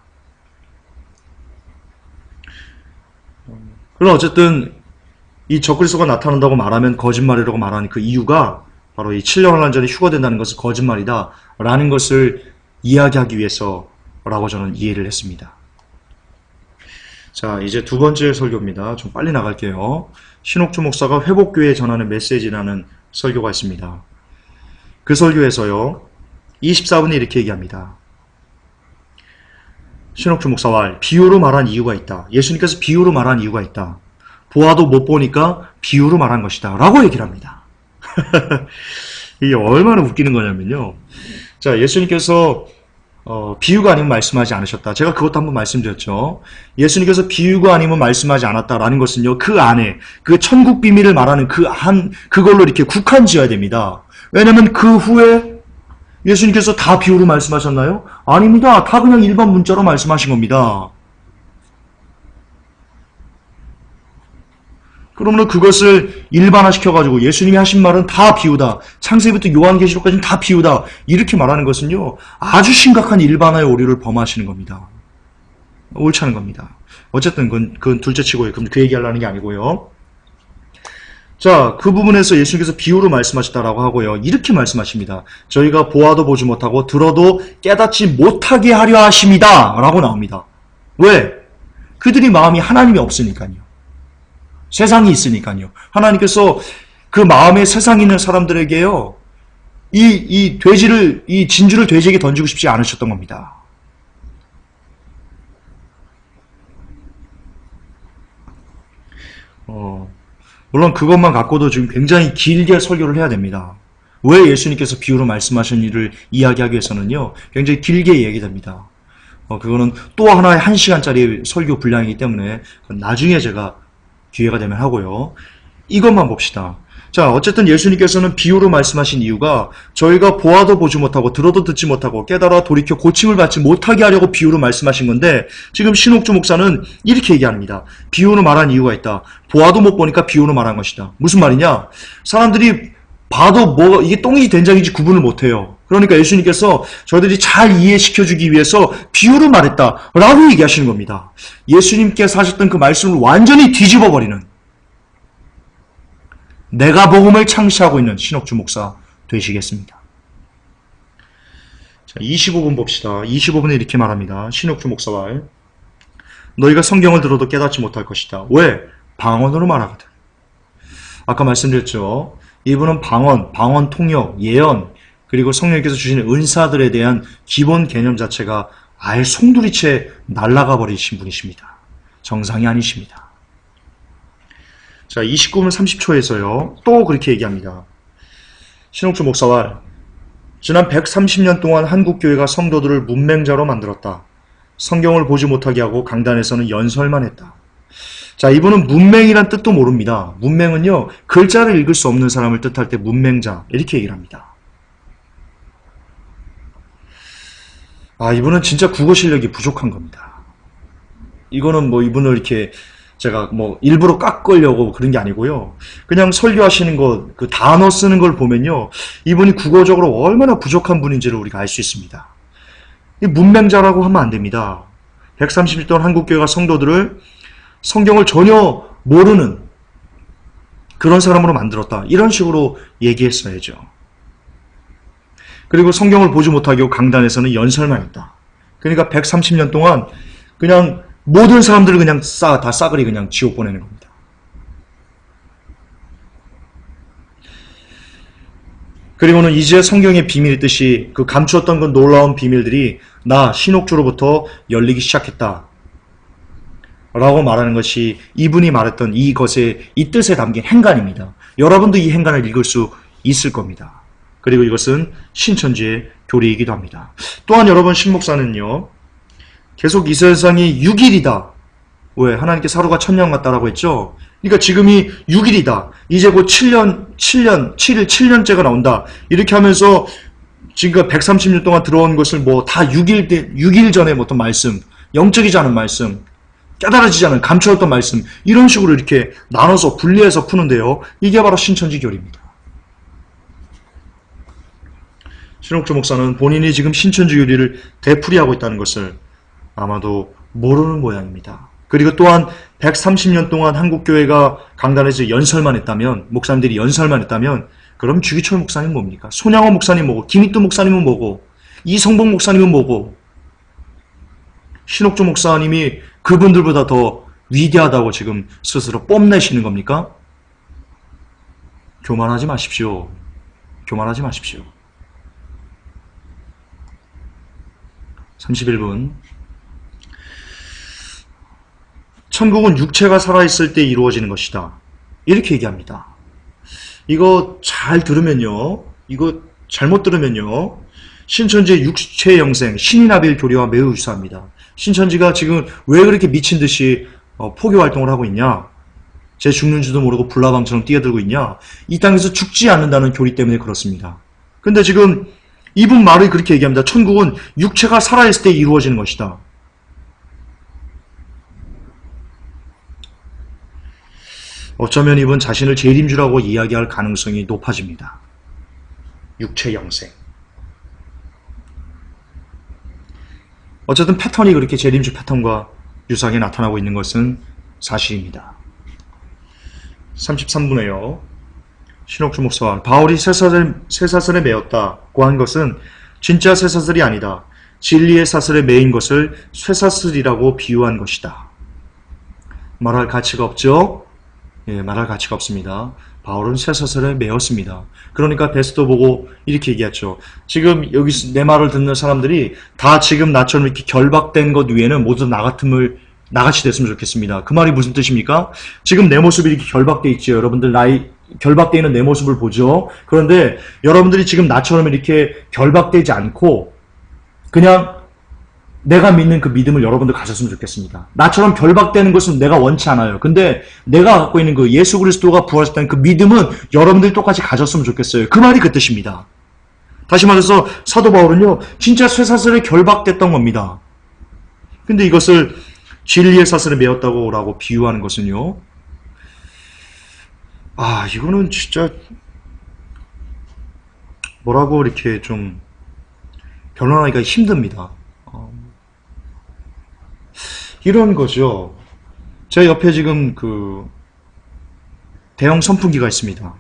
그럼 어쨌든 이 적그리스도가 나타난다고 말하면 거짓말이라고 말하는 그 이유가 바로 이 7년 환란전에 휴거된다는 것은 거짓말이다 라는 것을 이야기하기 위해서라고 저는 이해를 했습니다. 자, 이제 두 번째 설교입니다. 좀 빨리 나갈게요. 신옥주 목사가 회복교회에 전하는 메시지라는 설교가 있습니다. 그 설교에서요, 24분에 이렇게 얘기합니다. 신옥주 목사와 비유로 말한 이유가 있다. 예수님께서 비유로 말한 이유가 있다. 보아도 못 보니까 비유로 말한 것이다 라고 얘기를 합니다. 이게 얼마나 웃기는 거냐면요. 자, 예수님께서 비유가 아니면 말씀하지 않으셨다. 제가 그것도 한번 말씀드렸죠. 예수님께서 비유가 아니면 말씀하지 않았다라는 것은요, 그 안에 그 천국 비밀을 말하는 그걸로 이렇게 국한 지어야 됩니다. 왜냐면 그 후에 예수님께서 다 비유로 말씀하셨나요? 아닙니다. 다 그냥 일반 문자로 말씀하신 겁니다. 그러면 그것을 일반화시켜가지고 예수님이 하신 말은 다 비유다. 창세기부터 요한계시록까지는 다 비유다. 이렇게 말하는 것은요, 아주 심각한 일반화의 오류를 범하시는 겁니다. 옳지 않은 겁니다. 어쨌든 그건 둘째 치고요. 그럼 그 얘기하려는 게 아니고요. 자, 그 부분에서 예수님께서 비유로 말씀하셨다라고 하고요. 이렇게 말씀하십니다. 저희가 보아도 보지 못하고 들어도 깨닫지 못하게 하려 하심이다 라고 나옵니다. 왜? 그들이 마음이 하나님이 없으니까요. 세상이 있으니까요. 하나님께서 그 마음에 세상에 있는 사람들에게요, 이 진주를 돼지에게 던지고 싶지 않으셨던 겁니다. 물론 그것만 갖고도 지금 굉장히 길게 설교를 해야 됩니다. 왜 예수님께서 비유로 말씀하신 일을 이야기하기 위해서는요, 굉장히 길게 얘기됩니다. 그거는 또 하나의 1시간짜리 설교 분량이기 때문에 나중에 제가 기회가 되면 하고요. 이것만 봅시다. 자, 어쨌든 예수님께서는 비유로 말씀하신 이유가 저희가 보아도 보지 못하고 들어도 듣지 못하고 깨달아 돌이켜 고침을 받지 못하게 하려고 비유로 말씀하신 건데, 지금 신옥주 목사는 이렇게 얘기합니다. 비유로 말한 이유가 있다. 보아도 못 보니까 비유로 말한 것이다. 무슨 말이냐? 사람들이 봐도 이게 똥인지 된장인지 구분을 못해요. 그러니까 예수님께서 저희들이 잘 이해시켜주기 위해서 비유로 말했다라고 얘기하시는 겁니다. 예수님께서 하셨던 그 말씀을 완전히 뒤집어버리는, 내가 복음을 창시하고 있는 신옥주 목사 되시겠습니다. 자, 25분 봅시다. 25분에 이렇게 말합니다. 신옥주 목사와 너희가 성경을 들어도 깨닫지 못할 것이다. 왜? 방언으로 말하거든. 아까 말씀드렸죠. 이분은 방언 통역, 예언, 그리고 성령께서 주시는 은사들에 대한 기본 개념 자체가 아예 송두리째 날아가 버리신 분이십니다. 정상이 아니십니다. 자, 29분 30초에서요. 또 그렇게 얘기합니다. 신옥주 목사와 지난 130년 동안 한국교회가 성도들을 문맹자로 만들었다. 성경을 보지 못하게 하고 강단에서는 연설만 했다. 자, 이분은 문맹이란 뜻도 모릅니다. 문맹은요, 글자를 읽을 수 없는 사람을 뜻할 때 문맹자 이렇게 얘기를 합니다. 이분은 진짜 국어 실력이 부족한 겁니다. 이거는 이분을 이렇게 제가 일부러 깎으려고 그런 게 아니고요. 그냥 설교하시는 것, 그 단어 쓰는 걸 보면요, 이분이 국어적으로 얼마나 부족한 분인지를 우리가 알 수 있습니다. 이 문맹자라고 하면 안 됩니다. 130일 동안 한국교회가 성도들을 성경을 전혀 모르는 그런 사람으로 만들었다. 이런 식으로 얘기했어야죠. 그리고 성경을 보지 못하게 하고 강단에서는 연설만 했다. 그러니까 130년 동안 그냥 모든 사람들을 그냥 다 싸그리 그냥 지옥 보내는 겁니다. 그리고는 이제 성경의 비밀 뜻이 그 감추었던 그 놀라운 비밀들이 나 신옥주로부터 열리기 시작했다. 라고 말하는 것이 이분이 말했던 이 뜻에 담긴 행간입니다. 여러분도 이 행간을 읽을 수 있을 겁니다. 그리고 이것은 신천지의 교리이기도 합니다. 또한 여러분, 신목사는요, 계속 이 세상이 6일이다. 왜? 하나님께 하루가 천년 같다라고 했죠? 그러니까 지금이 6일이다. 이제 곧 7년째가 나온다. 이렇게 하면서 지금 130년 동안 들어온 것을 뭐 다 6일 전에 어떤 말씀, 영적이지 않은 말씀, 깨달아지지 않은 감추었던 말씀, 이런 식으로 이렇게 나눠서 분리해서 푸는데요. 이게 바로 신천지 교리입니다. 신옥주 목사는 본인이 지금 신천지 교리를 되풀이하고 있다는 것을 아마도 모르는 모양입니다. 그리고 또한 130년 동안 한국교회가 강단에서 연설만 했다면, 목사님들이 연설만 했다면, 그럼 주기철 목사님 뭡니까? 손양호 목사님 뭐고, 김익두 목사님은 뭐고, 이성복 목사님은 뭐고, 신옥주 목사님이 그분들보다 더 위대하다고 지금 스스로 뽐내시는 겁니까? 교만하지 마십시오. 교만하지 마십시오. 31분. 천국은 육체가 살아있을 때 이루어지는 것이다. 이렇게 얘기합니다. 이거 잘 들으면요. 이거 잘못 들으면요. 신천지의 육체 영생, 신인아벨 교리와 매우 유사합니다. 신천지가 지금 왜 그렇게 미친 듯이 포교 활동을 하고 있냐? 제 죽는 줄도 모르고 불나방처럼 뛰어들고 있냐? 이 땅에서 죽지 않는다는 교리 때문에 그렇습니다. 근데 지금 이분 말을 그렇게 얘기합니다. 천국은 육체가 살아있을 때 이루어지는 것이다. 어쩌면 이분 자신을 재림주라고 이야기할 가능성이 높아집니다. 육체 영생. 어쨌든 패턴이 그렇게 재림주 패턴과 유사하게 나타나고 있는 것은 사실입니다. 33분에요. 신옥주 목사와 바울이 쇠사슬에 매었다고 한 것은 진짜 쇠사슬이 아니다. 진리의 사슬에 매인 것을 쇠사슬이라고 비유한 것이다. 말할 가치가 없죠? 예, 말할 가치가 없습니다. 바울은 쇠사슬에 매었습니다. 그러니까 베스도 보고 이렇게 얘기했죠. 지금 여기 내 말을 듣는 사람들이 다 지금 나처럼 이렇게 결박된 것 위에는 모두 나같이 됐으면 좋겠습니다. 그 말이 무슨 뜻입니까? 지금 내 모습이 이렇게 결박돼 있죠. 여러분들 결박되어 있는 내 모습을 보죠. 그런데 여러분들이 지금 나처럼 이렇게 결박되지 않고 그냥 내가 믿는 그 믿음을 여러분들 가졌으면 좋겠습니다. 나처럼 결박되는 것은 내가 원치 않아요. 근데 내가 갖고 있는 그 예수 그리스도가 부활하셨다는 그 믿음은 여러분들이 똑같이 가졌으면 좋겠어요. 그 말이 그 뜻입니다. 다시 말해서 사도 바울은요, 진짜 쇠사슬에 결박됐던 겁니다. 근데 이것을 진리의 사슬에 매었다고 비유하는 것은요, 이거는 진짜 뭐라고 이렇게 좀 변론하기가 힘듭니다. 이런 거죠. 제 옆에 지금 대형 선풍기가 있습니다.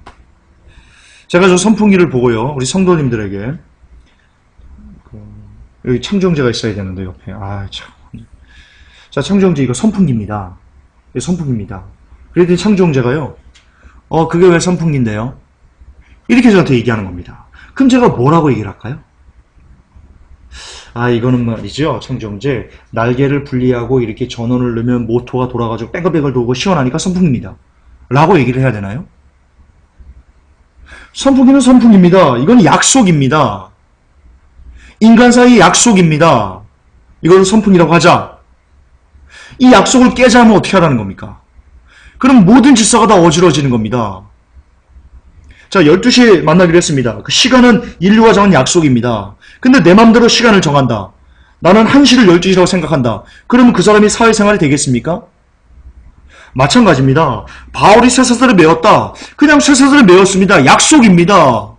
제가 저 선풍기를 보고요, 우리 성도님들에게 여기 창조형제가 있어야 되는데 옆에 참. 자, 창조형제 이거 선풍기입니다. 이거 선풍기입니다. 그랬더니 창조형제가요, 그게 왜 선풍기인데요? 이렇게 저한테 얘기하는 겁니다. 그럼 제가 뭐라고 얘기를 할까요? 이거는 말이죠. 청정제 날개를 분리하고 이렇게 전원을 넣으면 모터가 돌아가지고 뺑글뺑글 돌고 시원하니까 선풍기입니다. 라고 얘기를 해야 되나요? 선풍기는 선풍기입니다. 이건 약속입니다. 인간 사이의 약속입니다. 이걸 선풍기라고 하자. 이 약속을 깨자면 어떻게 하라는 겁니까? 그럼 모든 질서가 다 어지러지는 겁니다. 자, 12시에 만나기로 했습니다. 그 시간은 인류가 정한 약속입니다. 근데 내 맘대로 시간을 정한다. 나는 1시를 12시라고 생각한다. 그러면 그 사람이 사회생활이 되겠습니까? 마찬가지입니다. 바울이 쇠사슬에 매었다. 그냥 쇠사슬에 매었습니다. 약속입니다.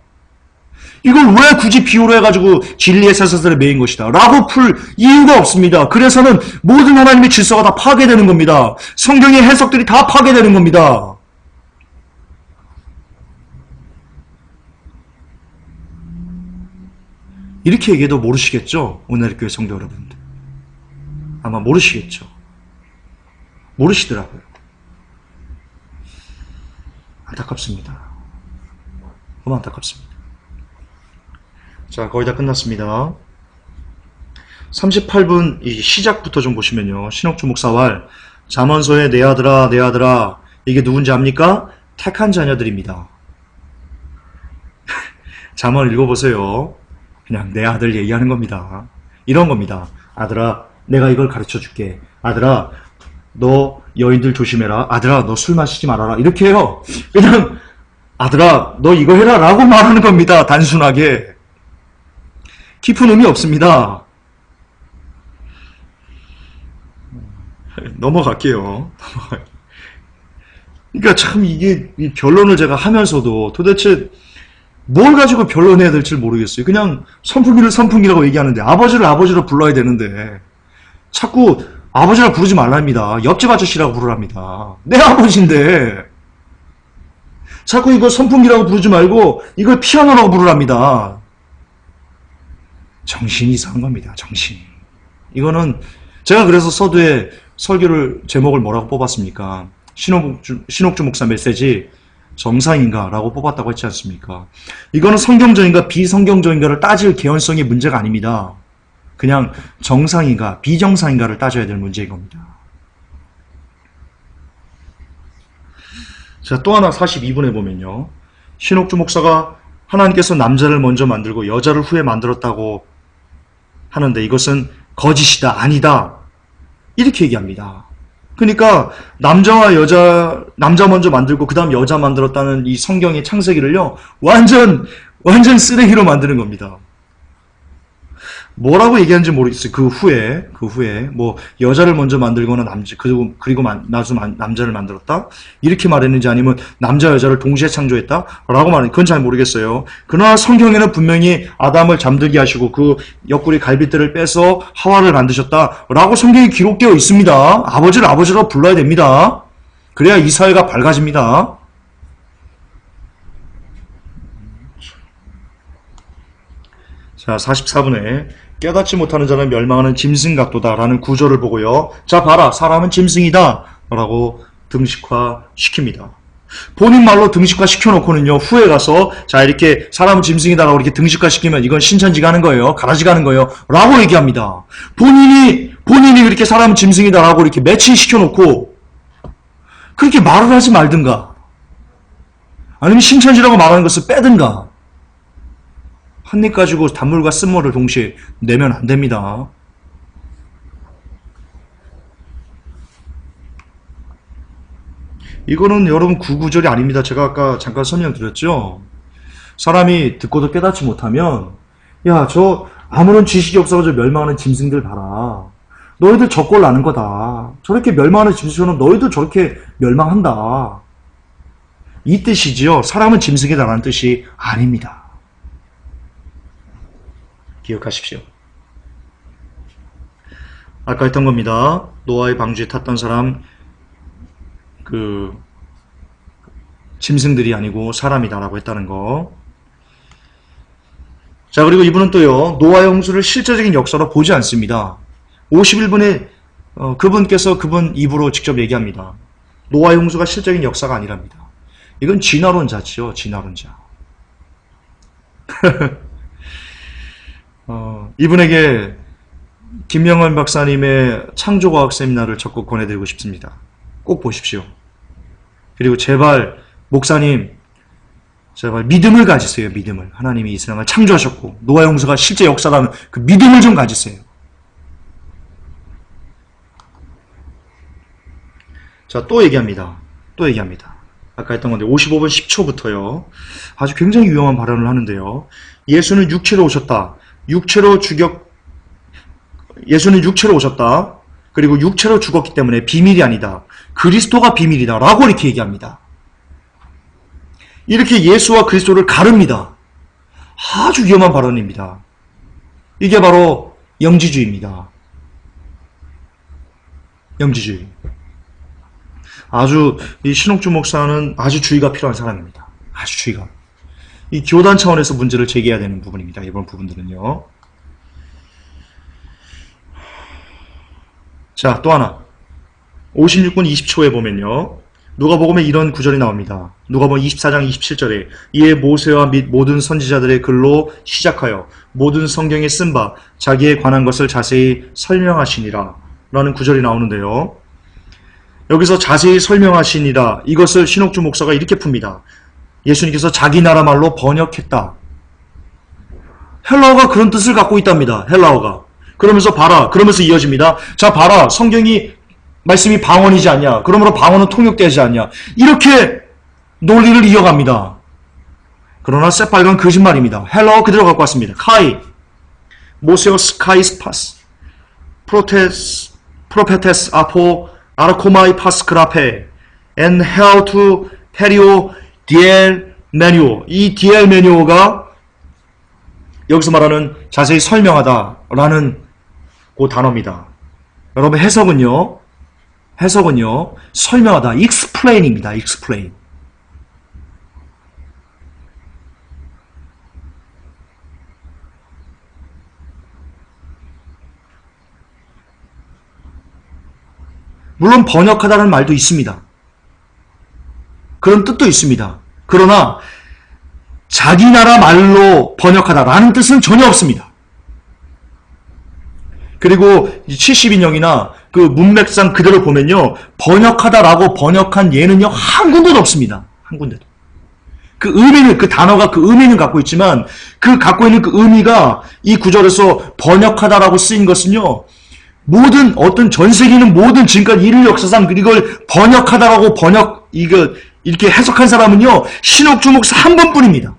이걸 왜 굳이 비유로 해가지고 진리의 쇠사슬에 매인 것이다 라고 풀 이유가 없습니다. 그래서는 모든 하나님의 질서가 다 파괴되는 겁니다. 성경의 해석들이 다 파괴되는 겁니다. 이렇게 얘기해도 모르시겠죠? 오늘 교회 성도 여러분들. 아마 모르시겠죠? 모르시더라고요. 안타깝습니다. 너무 안타깝습니다. 자, 거의 다 끝났습니다. 38분 이 시작부터 좀 보시면요. 신옥주 목사왈 잠언서에 내 아들아 내 아들아 이게 누군지 압니까? 택한 자녀들입니다. 잠언 읽어보세요. 그냥 내 아들 얘기하는 겁니다. 이런 겁니다. 아들아 내가 이걸 가르쳐 줄게. 아들아 너 여인들 조심해라. 아들아, 너 술 마시지 말아라. 이렇게 해요. 그냥 아들아, 너 이거 해라 라고 말하는 겁니다. 단순하게. 깊은 의미 없습니다. 넘어갈게요. 그러니까 참 이게 이 변론을 제가 하면서도 도대체 뭘 가지고 변론해야 될지 모르겠어요. 그냥 선풍기를 선풍기라고 얘기하는데 아버지를 아버지로 불러야 되는데 자꾸 아버지라 부르지 말랍니다. 옆집 아저씨라고 부르랍니다. 내 아버지인데 자꾸 이거 선풍기라고 부르지 말고 이걸 피아노라고 부르랍니다. 정신이 이상한 겁니다. 정신이. 이거는 제가 그래서 서두에 설교를 제목을 뭐라고 뽑았습니까? 신옥주 목사 메시지 정상인가? 라고 뽑았다고 했지 않습니까? 이거는 성경적인가 비성경적인가를 따질 개연성의 문제가 아닙니다. 그냥 정상인가 비정상인가를 따져야 될 문제인 겁니다. 자, 또 하나 42분에 보면요. 신옥주 목사가 하나님께서 남자를 먼저 만들고 여자를 후에 만들었다고 하는데 이것은 거짓이다, 아니다. 이렇게 얘기합니다. 그러니까 남자 먼저 만들고 그 다음 여자 만들었다는 이 성경의 창세기를요. 완전 쓰레기로 만드는 겁니다. 뭐라고 얘기하는지 모르겠어요. 그 후에 뭐 여자를 먼저 만들거나 그리고 나서 남자를 만들었다 이렇게 말했는지 아니면 남자 여자를 동시에 창조했다라고 말했는지 그건 잘 모르겠어요. 그러나 성경에는 분명히 아담을 잠들게 하시고 그 옆구리 갈빗대를 빼서 하와를 만드셨다라고 성경에 기록되어 있습니다. 아버지를 아버지로 불러야 됩니다. 그래야 이 사회가 밝아집니다. 자, 44분에 깨닫지 못하는 자는 멸망하는 짐승 같도다라는 구절을 보고요. 자, 봐라, 사람은 짐승이다 라고 등식화 시킵니다. 본인 말로 등식화 시켜놓고는요, 후에 가서 자, 이렇게 사람은 짐승이다 라고 이렇게 등식화 시키면 이건 신천지 가는 거예요. 가라지 가는 거예요. 라고 얘기합니다. 본인이 그렇게 사람은 짐승이다 라고 이렇게 매칭시켜놓고 그렇게 말을 하지 말든가 아니면 신천지라고 말하는 것을 빼든가 한 입 가지고 단물과 쓴물을 동시에 내면 안 됩니다. 이거는 여러분 구구절이 아닙니다. 제가 아까 잠깐 설명드렸죠. 사람이 듣고도 깨닫지 못하면 야, 저 아무런 지식이 없어가지고 멸망하는 짐승들 봐라. 너희들 저꼴 나는 거다. 저렇게 멸망하는 짐승처럼 너희도 저렇게 멸망한다. 이 뜻이지요. 사람은 짐승이다라는 뜻이 아닙니다. 기억하십시오. 아까 했던 겁니다. 노아의 방주에 탔던 사람 짐승들이 아니고 사람이다라고 했다는 거. 자, 그리고 이분은 또요. 노아의 홍수를 실제적인 역사로 보지 않습니다. 51분에 그분께서 그분 입으로 직접 얘기합니다. 노아의 홍수가 실제적인 역사가 아니랍니다. 이건 진화론자지요. 진화론자. 이분에게 김명환 박사님의 창조과학 세미나를 적극 권해드리고 싶습니다. 꼭 보십시오. 그리고 제발 목사님 제발 믿음을 가지세요. 믿음을. 하나님이 이 세상을 창조하셨고 노아의 홍수가 실제 역사라는 그 믿음을 좀 가지세요. 자, 또 얘기합니다. 아까 했던 건데 55분 10초부터요. 아주 굉장히 위험한 발언을 하는데요. 예수는 육체로 오셨다. 예수는 육체로 오셨다. 그리고 육체로 죽었기 때문에 비밀이 아니다. 그리스도가 비밀이다. 라고 이렇게 얘기합니다. 이렇게 예수와 그리스도를 가릅니다. 아주 위험한 발언입니다. 이게 바로 영지주의입니다. 영지주의. 이 신옥주 목사는 아주 주의가 필요한 사람입니다. 아주 주의가. 이 교단 차원에서 문제를 제기해야 되는 부분입니다. 이번 부분들은요. 자, 또 하나. 56분 20초에 보면요. 누가복음에 이런 구절이 나옵니다. 누가복음 24장 27절에 이에 모세와 및 모든 선지자들의 글로 시작하여 모든 성경에 쓴 바 자기에 관한 것을 자세히 설명하시니라 라는 구절이 나오는데요. 여기서 자세히 설명하시니라 이것을 신옥주 목사가 이렇게 풉니다. 예수님께서 자기 나라 말로 번역했다. 헬라어가 그런 뜻을 갖고 있답니다. 헬라어가. 그러면서 봐라. 그러면서 이어집니다. 자, 봐라. 성경이 말씀이 방언이지 않냐. 그러므로 방언은 통역되지 않냐. 이렇게 논리를 이어갑니다. 그러나 새빨간 거짓말입니다. 헬러 그대로 갖고 왔습니다. 카이, 모세오스 카이스파스, 프로페테스 아포 아르코마이 파스크라페, and hell to perio diel menio. 이 diel menio가 여기서 말하는 자세히 설명하다라는 그 단어입니다. 여러분 해석은요, 설명하다, explain입니다. explain. 물론 번역하다는 말도 있습니다. 그런 뜻도 있습니다. 그러나 자기 나라 말로 번역하다라는 뜻은 전혀 없습니다. 그리고 70인형이나 그 문맥상 그대로 보면요, 번역하다라고 번역한 예는요 한 군데도 없습니다. 한 군데도. 그 의미는, 그 단어가 그 의미는 갖고 있지만 그 갖고 있는 그 의미가 이 구절에서 번역하다라고 쓰인 것은요, 모든 어떤 전 세계 있는 모든 지금까지 인류 역사상 이걸 번역하다라고 이렇게 해석한 사람은요 신옥주 목사 한 번뿐입니다.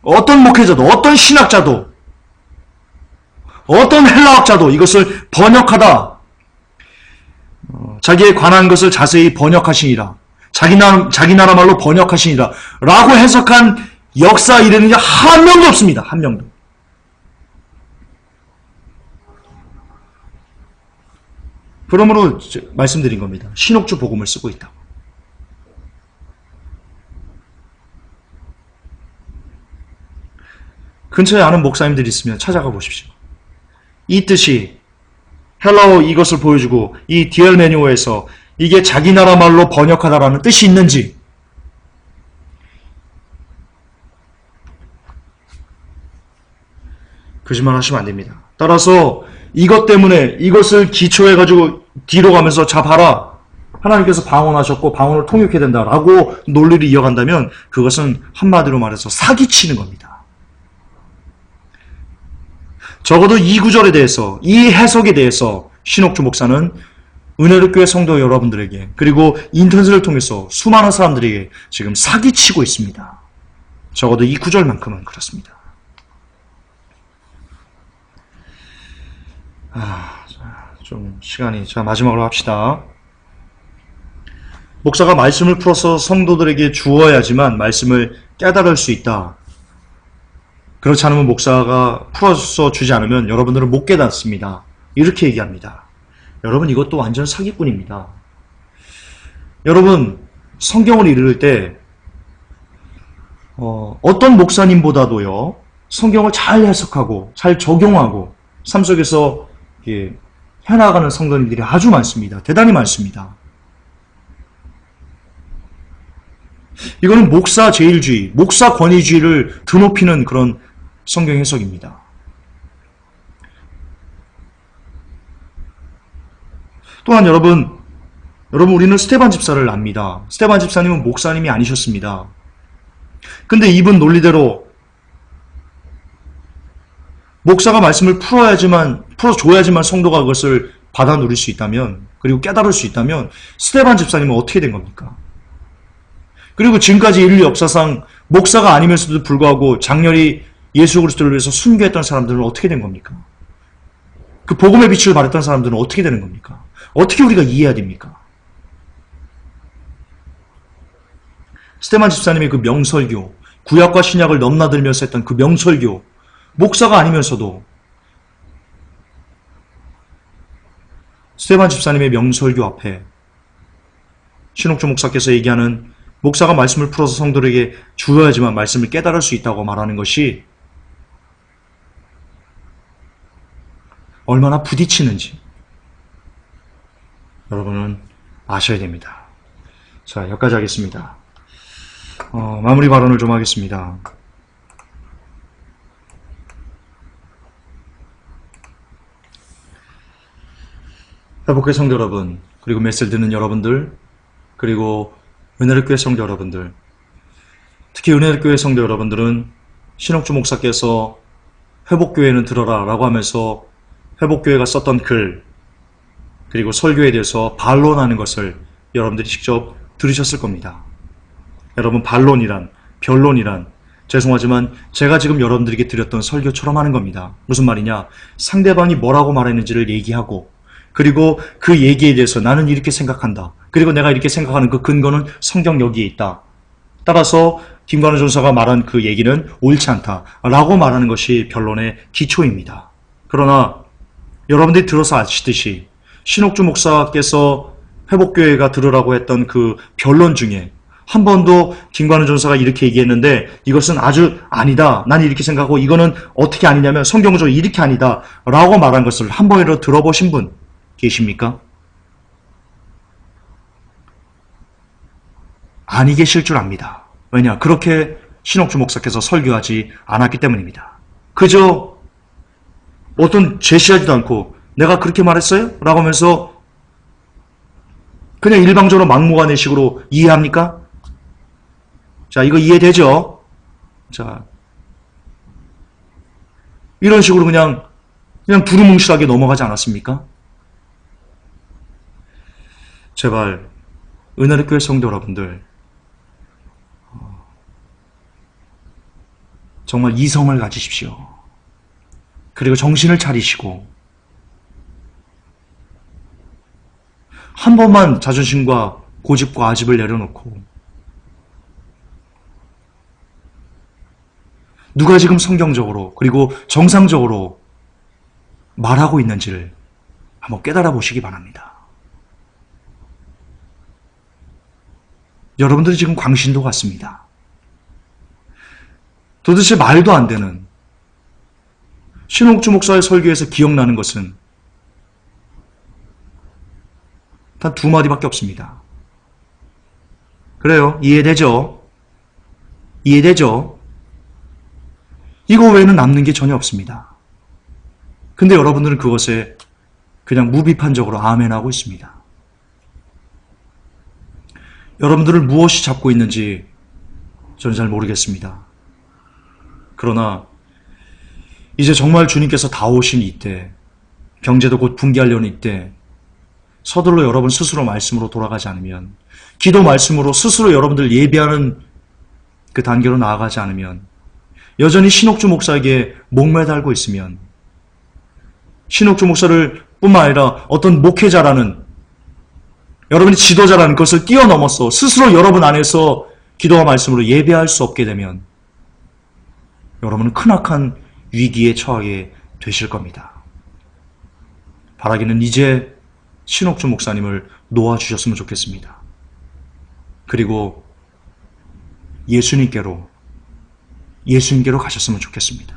어떤 목회자도, 어떤 신학자도, 어떤 헬라학자도 이것을 번역하다, 자기에 관한 것을 자세히 번역하시니라, 자기 나라 말로 번역하시니라 라고 해석한 역사 이래는 한 명도 없습니다. 한 명도. 그러므로 말씀드린 겁니다. 신옥주 복음을 쓰고 있다. 근처에 아는 목사님들이 있으면 찾아가 보십시오. 이 뜻이 헬라어 이것을 보여주고 이 디엘 매뉴어에서 이게 자기 나라 말로 번역하다라는 뜻이 있는지, 거짓말 하시면 안 됩니다. 따라서 이것 때문에 이것을 기초해가지고 뒤로 가면서 자 봐라, 하나님께서 방언하셨고 방언을 통역해야 된다라고 논리를 이어간다면 그것은 한마디로 말해서 사기치는 겁니다. 적어도 이 구절에 대해서, 이 해석에 대해서 신옥주 목사는 은혜를 교회 성도 여러분들에게, 그리고 인터넷을 통해서 수많은 사람들에게 지금 사기치고 있습니다. 적어도 이 구절만큼은 그렇습니다. 좀 시간이, 자 마지막으로 합시다. 목사가 말씀을 풀어서 성도들에게 주어야지만 말씀을 깨달을 수 있다. 그렇지 않으면 목사가 풀어서 주지 않으면 여러분들은 못 깨닫습니다. 이렇게 얘기합니다. 여러분 이것도 완전 사기꾼입니다. 여러분 성경을 읽을 때 어떤 목사님보다도요 성경을 잘 해석하고 잘 적용하고 삶 속에서 해나가는 성도님들이 아주 많습니다. 대단히 많습니다. 이거는 목사 제일주의, 목사 권위주의를 드높이는 그런 성경 해석입니다. 또한 여러분 우리는 스테반 집사를 압니다. 스테반 집사님은 목사님이 아니셨습니다. 근데 이분 논리대로 목사가 말씀을 풀어줘야지만 성도가 그것을 받아 누릴 수 있다면, 그리고 깨달을 수 있다면 스테반 집사님은 어떻게 된 겁니까? 그리고 지금까지 인류 역사상 목사가 아니면서도 불구하고 장렬히 예수 그리스도를 위해서 순교했던 사람들은 어떻게 된 겁니까? 그 복음의 빛을 발했던 사람들은 어떻게 되는 겁니까? 어떻게 우리가 이해해야 됩니까? 스테반 집사님의 그 명설교, 구약과 신약을 넘나들면서 했던 그 명설교, 목사가 아니면서도 스테반 집사님의 명설교 앞에 신옥주 목사께서 얘기하는 목사가 말씀을 풀어서 성도에게 주어야지만 말씀을 깨달을 수 있다고 말하는 것이 얼마나 부딪히는지 여러분은 아셔야 됩니다. 자, 여기까지 하겠습니다. 마무리 발언을 좀 하겠습니다. 회복교회 성도 여러분, 그리고 메시지를 듣는 여러분들, 그리고 은혜를 교회 성도 여러분들, 특히 은혜를 교회 성도 여러분들은 신옥주 목사께서 회복교회는 들어라 라고 하면서 회복교회가 썼던 글, 그리고 설교에 대해서 반론하는 것을 여러분들이 직접 들으셨을 겁니다. 여러분, 반론이란, 변론이란, 죄송하지만 제가 지금 여러분들에게 드렸던 설교처럼 하는 겁니다. 무슨 말이냐? 상대방이 뭐라고 말했는지를 얘기하고, 그리고 그 얘기에 대해서 나는 이렇게 생각한다. 그리고 내가 이렇게 생각하는 그 근거는 성경 여기에 있다. 따라서 김관우 전사가 말한 그 얘기는 옳지 않다 라고 말하는 것이 변론의 기초입니다. 그러나 여러분들이 들어서 아시듯이 신옥주 목사께서 회복교회가 들으라고 했던 그 변론 중에 한 번도 김관우 전사가 이렇게 얘기했는데 이것은 아주 아니다. 난 이렇게 생각하고 이거는 어떻게 아니냐면 성경적으로 이렇게 아니다 라고 말한 것을 한 번이라도 들어보신 분 계십니까? 아니 계실 줄 압니다. 왜냐? 그렇게 신옥주 목사께서 설교하지 않았기 때문입니다. 그저 어떤 제시하지도 않고 내가 그렇게 말했어요? 라고 하면서 그냥 일방적으로 막무가내식으로 이해합니까? 자, 이거 이해되죠? 자, 이런 식으로 그냥 두루뭉실하게 넘어가지 않았습니까? 제발 은혜의 교회 성도 여러분들, 정말 이성을 가지십시오. 그리고 정신을 차리시고 한 번만 자존심과 고집과 아집을 내려놓고 누가 지금 성경적으로 그리고 정상적으로 말하고 있는지를 한번 깨달아 보시기 바랍니다. 여러분들이 지금 광신도 같습니다. 도대체 말도 안 되는 신옥주 목사의 설교에서 기억나는 것은 단 두 마디밖에 없습니다. 그래요. 이해되죠? 이해되죠? 이거 외에는 남는 게 전혀 없습니다. 근데 여러분들은 그것에 그냥 무비판적으로 아멘하고 있습니다. 여러분들을 무엇이 잡고 있는지 저는 잘 모르겠습니다. 그러나 이제 정말 주님께서 다 오신 이때, 경제도 곧 붕괴하려는 이때 서둘러 여러분 스스로 말씀으로 돌아가지 않으면, 기도 말씀으로 스스로 여러분들 예비하는 그 단계로 나아가지 않으면, 여전히 신옥주 목사에게 목매달고 있으면, 신옥주 목사를 뿐만 아니라 어떤 목회자라는, 여러분이 지도자라는 것을 뛰어넘어서 스스로 여러분 안에서 기도와 말씀으로 예배할 수 없게 되면 여러분은 크나큰 위기에 처하게 되실 겁니다. 바라기는 이제 신옥주 목사님을 놓아주셨으면 좋겠습니다. 그리고 예수님께로 가셨으면 좋겠습니다.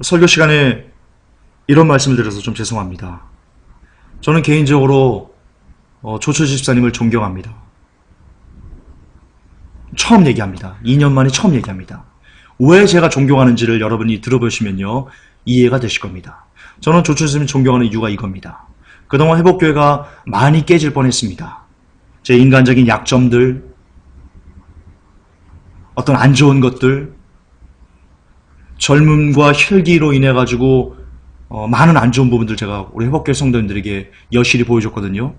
설교 시간에 이런 말씀을 드려서 좀 죄송합니다. 저는 개인적으로 조철 집사님을 존경합니다. 처음 얘기합니다. 2년 만에 처음 얘기합니다. 왜 제가 존경하는지를 여러분이 들어보시면요, 이해가 되실 겁니다. 저는 조철 집사님을 존경하는 이유가 이겁니다. 그동안 회복교회가 많이 깨질 뻔했습니다. 제 인간적인 약점들, 어떤 안 좋은 것들, 젊음과 혈기로 인해 가지고 많은 안 좋은 부분들 제가 우리 회복교회 성도님들에게 여실히 보여줬거든요.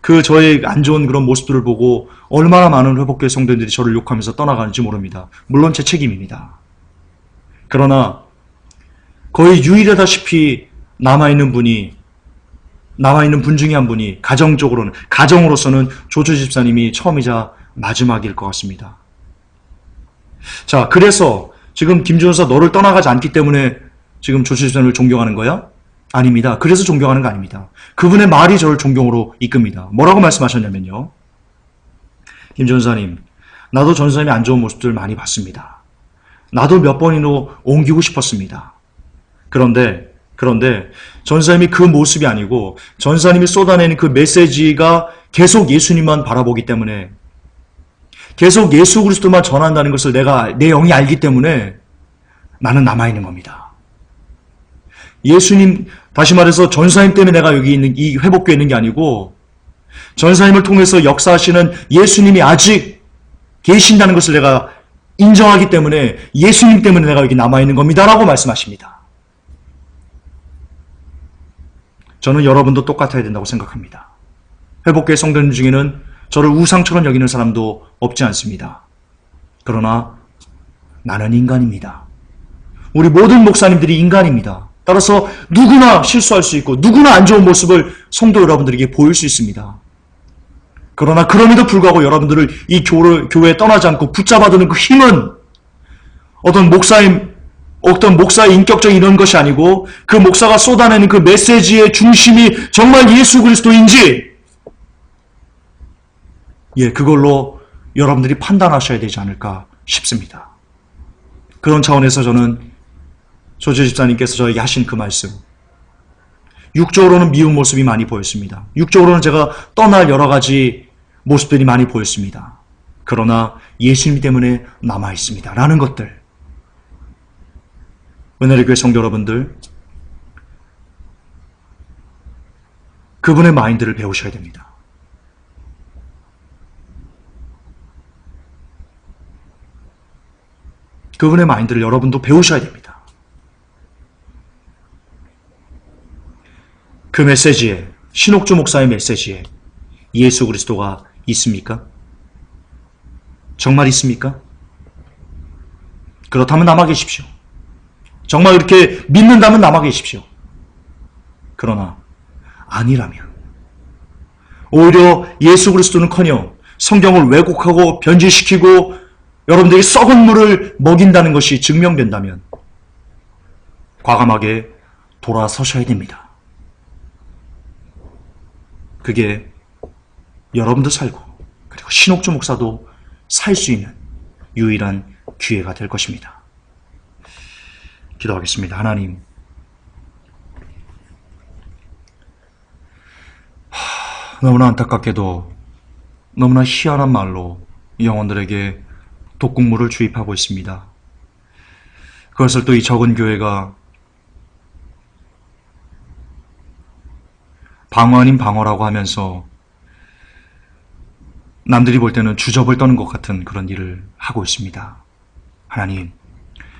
그 저의 안 좋은 그런 모습들을 보고 얼마나 많은 회복교회 성도님들이 저를 욕하면서 떠나가는지 모릅니다. 물론 제 책임입니다. 그러나 거의 유일하다시피 남아있는 분 중에 한 분이 가정으로서는 조철 집사님이 처음이자 마지막일 것 같습니다. 자, 그래서 지금 김준사 너를 떠나가지 않기 때문에 지금 조철 집사님을 존경하는 거야? 아닙니다. 그래서 존경하는 거 아닙니다. 그분의 말이 저를 존경으로 이끕니다. 뭐라고 말씀하셨냐면요, 김전사님, 나도 전사님의 안 좋은 모습들 많이 봤습니다. 나도 몇 번이나 옮기고 싶었습니다. 그런데 전사님이 그 모습이 아니고 전사님이 쏟아내는 그 메시지가 계속 예수님만 바라보기 때문에, 계속 예수 그리스도만 전한다는 것을 내 영이 알기 때문에 나는 남아있는 겁니다. 예수님, 다시 말해서 전사님 때문에 내가 여기 있는, 이 회복교에 있는 게 아니고 전사님을 통해서 역사하시는 예수님이 아직 계신다는 것을 내가 인정하기 때문에 예수님 때문에 내가 여기 남아있는 겁니다라고 말씀하십니다. 저는 여러분도 똑같아야 된다고 생각합니다. 회복교회 성도님 중에는 저를 우상처럼 여기는 사람도 없지 않습니다. 그러나 나는 인간입니다. 우리 모든 목사님들이 인간입니다. 따라서 누구나 실수할 수 있고 누구나 안 좋은 모습을 성도 여러분들에게 보일 수 있습니다. 그러나 그럼에도 불구하고 여러분들을 이 교회에 떠나지 않고 붙잡아두는 그 힘은 어떤 목사의 인격적인 이런 것이 아니고 그 목사가 쏟아내는 그 메시지의 중심이 정말 예수 그리스도인지 그걸로 여러분들이 판단하셔야 되지 않을까 싶습니다. 그런 차원에서 저는 조재 집사님께서 저에게 하신 그 말씀, 육적으로는 미운 모습이 많이 보였습니다. 육적으로는 제가 떠날 여러 가지 모습들이 많이 보였습니다. 그러나 예수님 때문에 남아있습니다. 라는 것들. 은혜의 교회 성도 여러분들, 그분의 마인드를 배우셔야 됩니다. 그분의 마인드를 여러분도 배우셔야 됩니다. 그 메시지에, 신옥주 목사의 메시지에 예수 그리스도가 있습니까? 정말 있습니까? 그렇다면 남아 계십시오. 정말 그렇게 믿는다면 남아 계십시오. 그러나 아니라면 오히려 예수 그리스도는커녕 성경을 왜곡하고 변질시키고 여러분들에게 썩은 물을 먹인다는 것이 증명된다면 과감하게 돌아서셔야 됩니다. 그게 여러분도 살고 그리고 신옥주 목사도 살 수 있는 유일한 기회가 될 것입니다. 기도하겠습니다. 하나님, 너무나 안타깝게도 너무나 희한한 말로 영혼들에게 독극물을 주입하고 있습니다. 그것을 또 이 적은 교회가 방어 아닌 방어라고 하면서 남들이 볼 때는 주접을 떠는 것 같은 그런 일을 하고 있습니다. 하나님,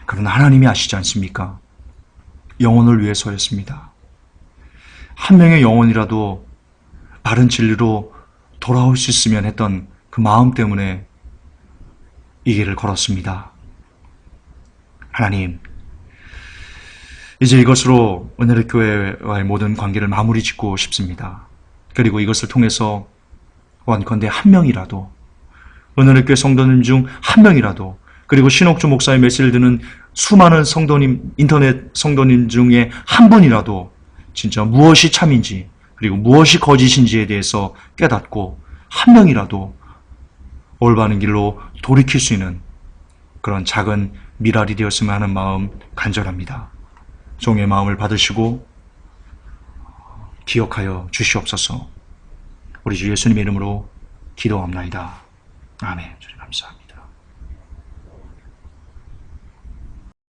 그러나 하나님이 아시지 않습니까? 영혼을 위해서였습니다. 한 명의 영혼이라도 바른 진리로 돌아올 수 있으면 했던 그 마음 때문에 이 길을 걸었습니다. 하나님, 이제 이것으로 은혜의 교회와의 모든 관계를 마무리 짓고 싶습니다. 그리고 이것을 통해서 원컨대 한 명이라도, 은혜의 교회 성도님 중 한 명이라도, 그리고 신옥주 목사의 메시지를 듣는 수많은 성도님, 인터넷 성도님 중에 한 분이라도 진짜 무엇이 참인지 그리고 무엇이 거짓인지에 대해서 깨닫고 한 명이라도 올바른 길로 돌이킬 수 있는 그런 작은 미랄이 되었으면 하는 마음 간절합니다. 종의 마음을 받으시고 기억하여 주시옵소서. 우리 주 예수님의 이름으로 기도합나이다. 아멘. 주님 감사합니다.